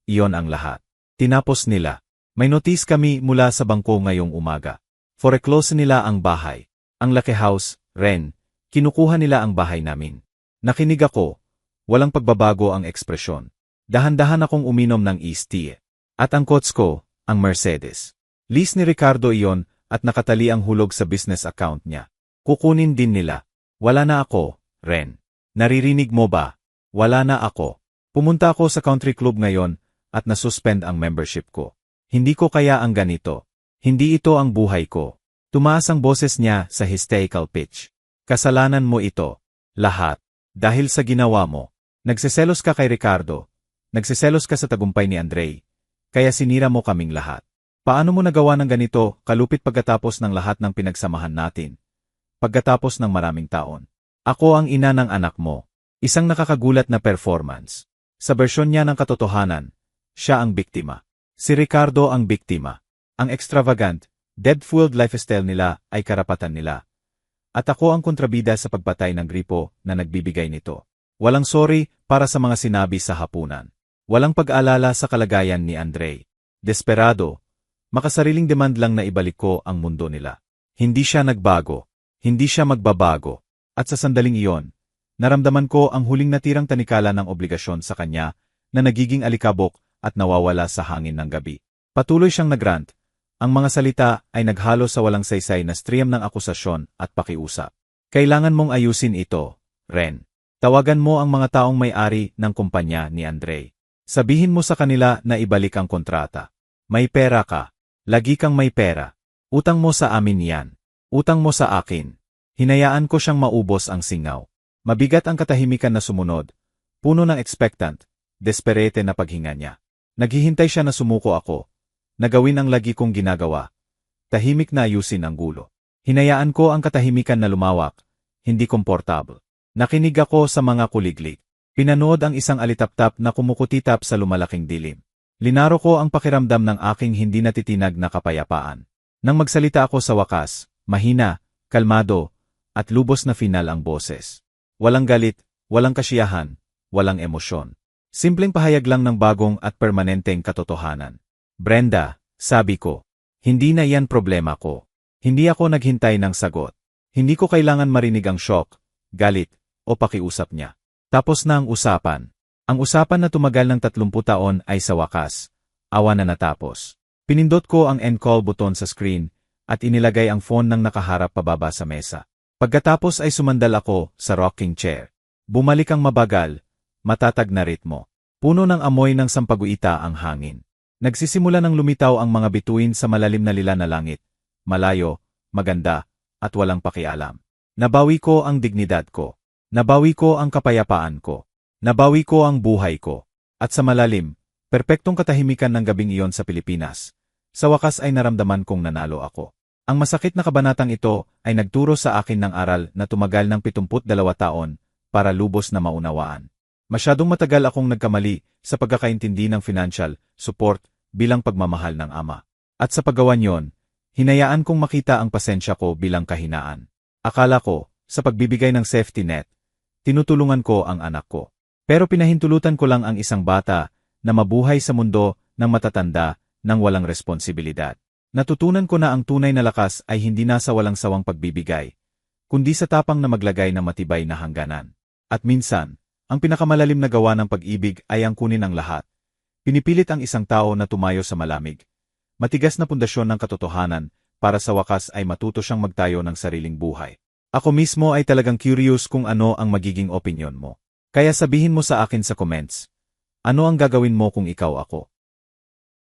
iyon ang lahat. Tinapos nila. May notice kami mula sa bangko ngayong umaga. Foreclose nila ang bahay. Ang laki house, Ren, kinukuha nila ang bahay namin. Nakinig ako, walang pagbabago ang ekspresyon. Dahan-dahan akong uminom ng iced tea. At ang kots ko, ang Mercedes. Lease ni Ricardo iyon at nakatali ang hulog sa business account niya. Kukunin din nila. Wala na ako, Ren. Naririnig mo ba? Wala na ako. Pumunta ako sa country club ngayon at nasuspend ang membership ko. Hindi ko kaya ang ganito. Hindi ito ang buhay ko. Tumaas ang boses niya sa hysterical pitch. Kasalanan mo ito. Lahat. Dahil sa ginawa mo. Nagseselos ka kay Ricardo. Nagseselos ka sa tagumpay ni Andrei. Kaya sinira mo kaming lahat. Paano mo nagawa ng ganito kalupit pagkatapos ng lahat ng pinagsamahan natin? Pagkatapos ng maraming taon. Ako ang ina ng anak mo. Isang nakakagulat na performance. Sa bersyon niya ng katotohanan, siya ang biktima. Si Ricardo ang biktima. Ang extravagant, debt-fueled lifestyle nila ay karapatan nila. At ako ang kontrabida sa pagpatay ng gripo na nagbibigay nito. Walang sorry para sa mga sinabi sa hapunan. Walang pag-alala sa kalagayan ni Andrei. Desperado, makasariling demand lang na ibalik ko ang mundo nila. Hindi siya nagbago. Hindi siya magbabago. At sa sandaling iyon, naramdaman ko ang huling natirang tanikala ng obligasyon sa kanya na nagiging alikabok at nawawala sa hangin ng gabi. Patuloy siyang nagrant. Ang mga salita ay naghalo sa walang saysay na stream ng akusasyon at pakiusap. Kailangan mong ayusin ito, Ren. Tawagan mo ang mga taong may-ari ng kumpanya ni Andrei. Sabihin mo sa kanila na ibalik ang kontrata. May pera ka. Lagi kang may pera. Utang mo sa amin yan. Utang mo sa akin. Hinayaan ko siyang maubos ang singaw. Mabigat ang katahimikan na sumunod. Puno ng expectant, desperate na paghinga niya. Naghihintay siya na sumuko ako. Nagawin ang lagi kong ginagawa. Tahimik na ayusin ang gulo. Hinayaan ko ang katahimikan na lumawak. Hindi komportable. Nakinig ako sa mga kuliglig. Pinanood ang isang alitaptap na kumukutitap sa lumalaking dilim. Linaro ko ang pakiramdam ng aking hindi natitinag na kapayapaan. Nang magsalita ako sa wakas, mahina, kalmado, at lubos na final ang boses. Walang galit, walang kasiyahan, walang emosyon. Simpleng pahayag lang ng bagong at permanenteng katotohanan. Brenda, sabi ko, hindi na yan problema ko. Hindi ako naghintay ng sagot. Hindi ko kailangan marinig ang shock, galit, o pakiusap niya. Tapos na ang usapan. Ang usapan na tumagal ng 30 taon ay sa wakas, Awa na natapos. Pinindot ko ang end call button sa screen at inilagay ang phone ng nakaharap pababa sa mesa. Pagkatapos ay sumandal ako sa rocking chair. Bumalik ang mabagal, matatag na ritmo. Puno ng amoy ng sampaguita ang hangin. Nagsisimula ng lumitaw ang mga bituin sa malalim na lila na langit. Malayo, maganda, at walang pakialam. Nabawi ko ang dignidad ko. Nabawi ko ang kapayapaan ko. Nabawi ko ang buhay ko. At sa malalim, perpektong katahimikan ng gabing iyon sa Pilipinas, sa wakas ay naramdaman kong nanalo ako. Ang masakit na kabanatang ito ay nagturo sa akin ng aral na tumagal ng 72 taon para lubos na maunawaan. Masyadong matagal akong nagkamali sa pagkakaintindi ng financial support bilang pagmamahal ng ama. At sa paggawa niyon, hinayaan kong makita ang pasensya ko bilang kahinaan. Akala ko, sa pagbibigay ng safety net, tinutulungan ko ang anak ko. Pero pinahintulutan ko lang ang isang bata na mabuhay sa mundo ng matatanda ng walang responsibilidad. Natutunan ko na ang tunay na lakas ay hindi nasa walang sawang pagbibigay, kundi sa tapang na maglagay ng matibay na hangganan. At minsan, ang pinakamalalim na gawa ng pag-ibig ay ang kunin ang lahat. Pinipilit ang isang tao na tumayo sa malamig. Matigas na pundasyon ng katotohanan para sa wakas ay matuto siyang magtayo ng sariling buhay. Ako mismo ay talagang curious kung ano ang magiging opinyon mo. Kaya sabihin mo sa akin sa comments, ano ang gagawin mo kung ikaw ako?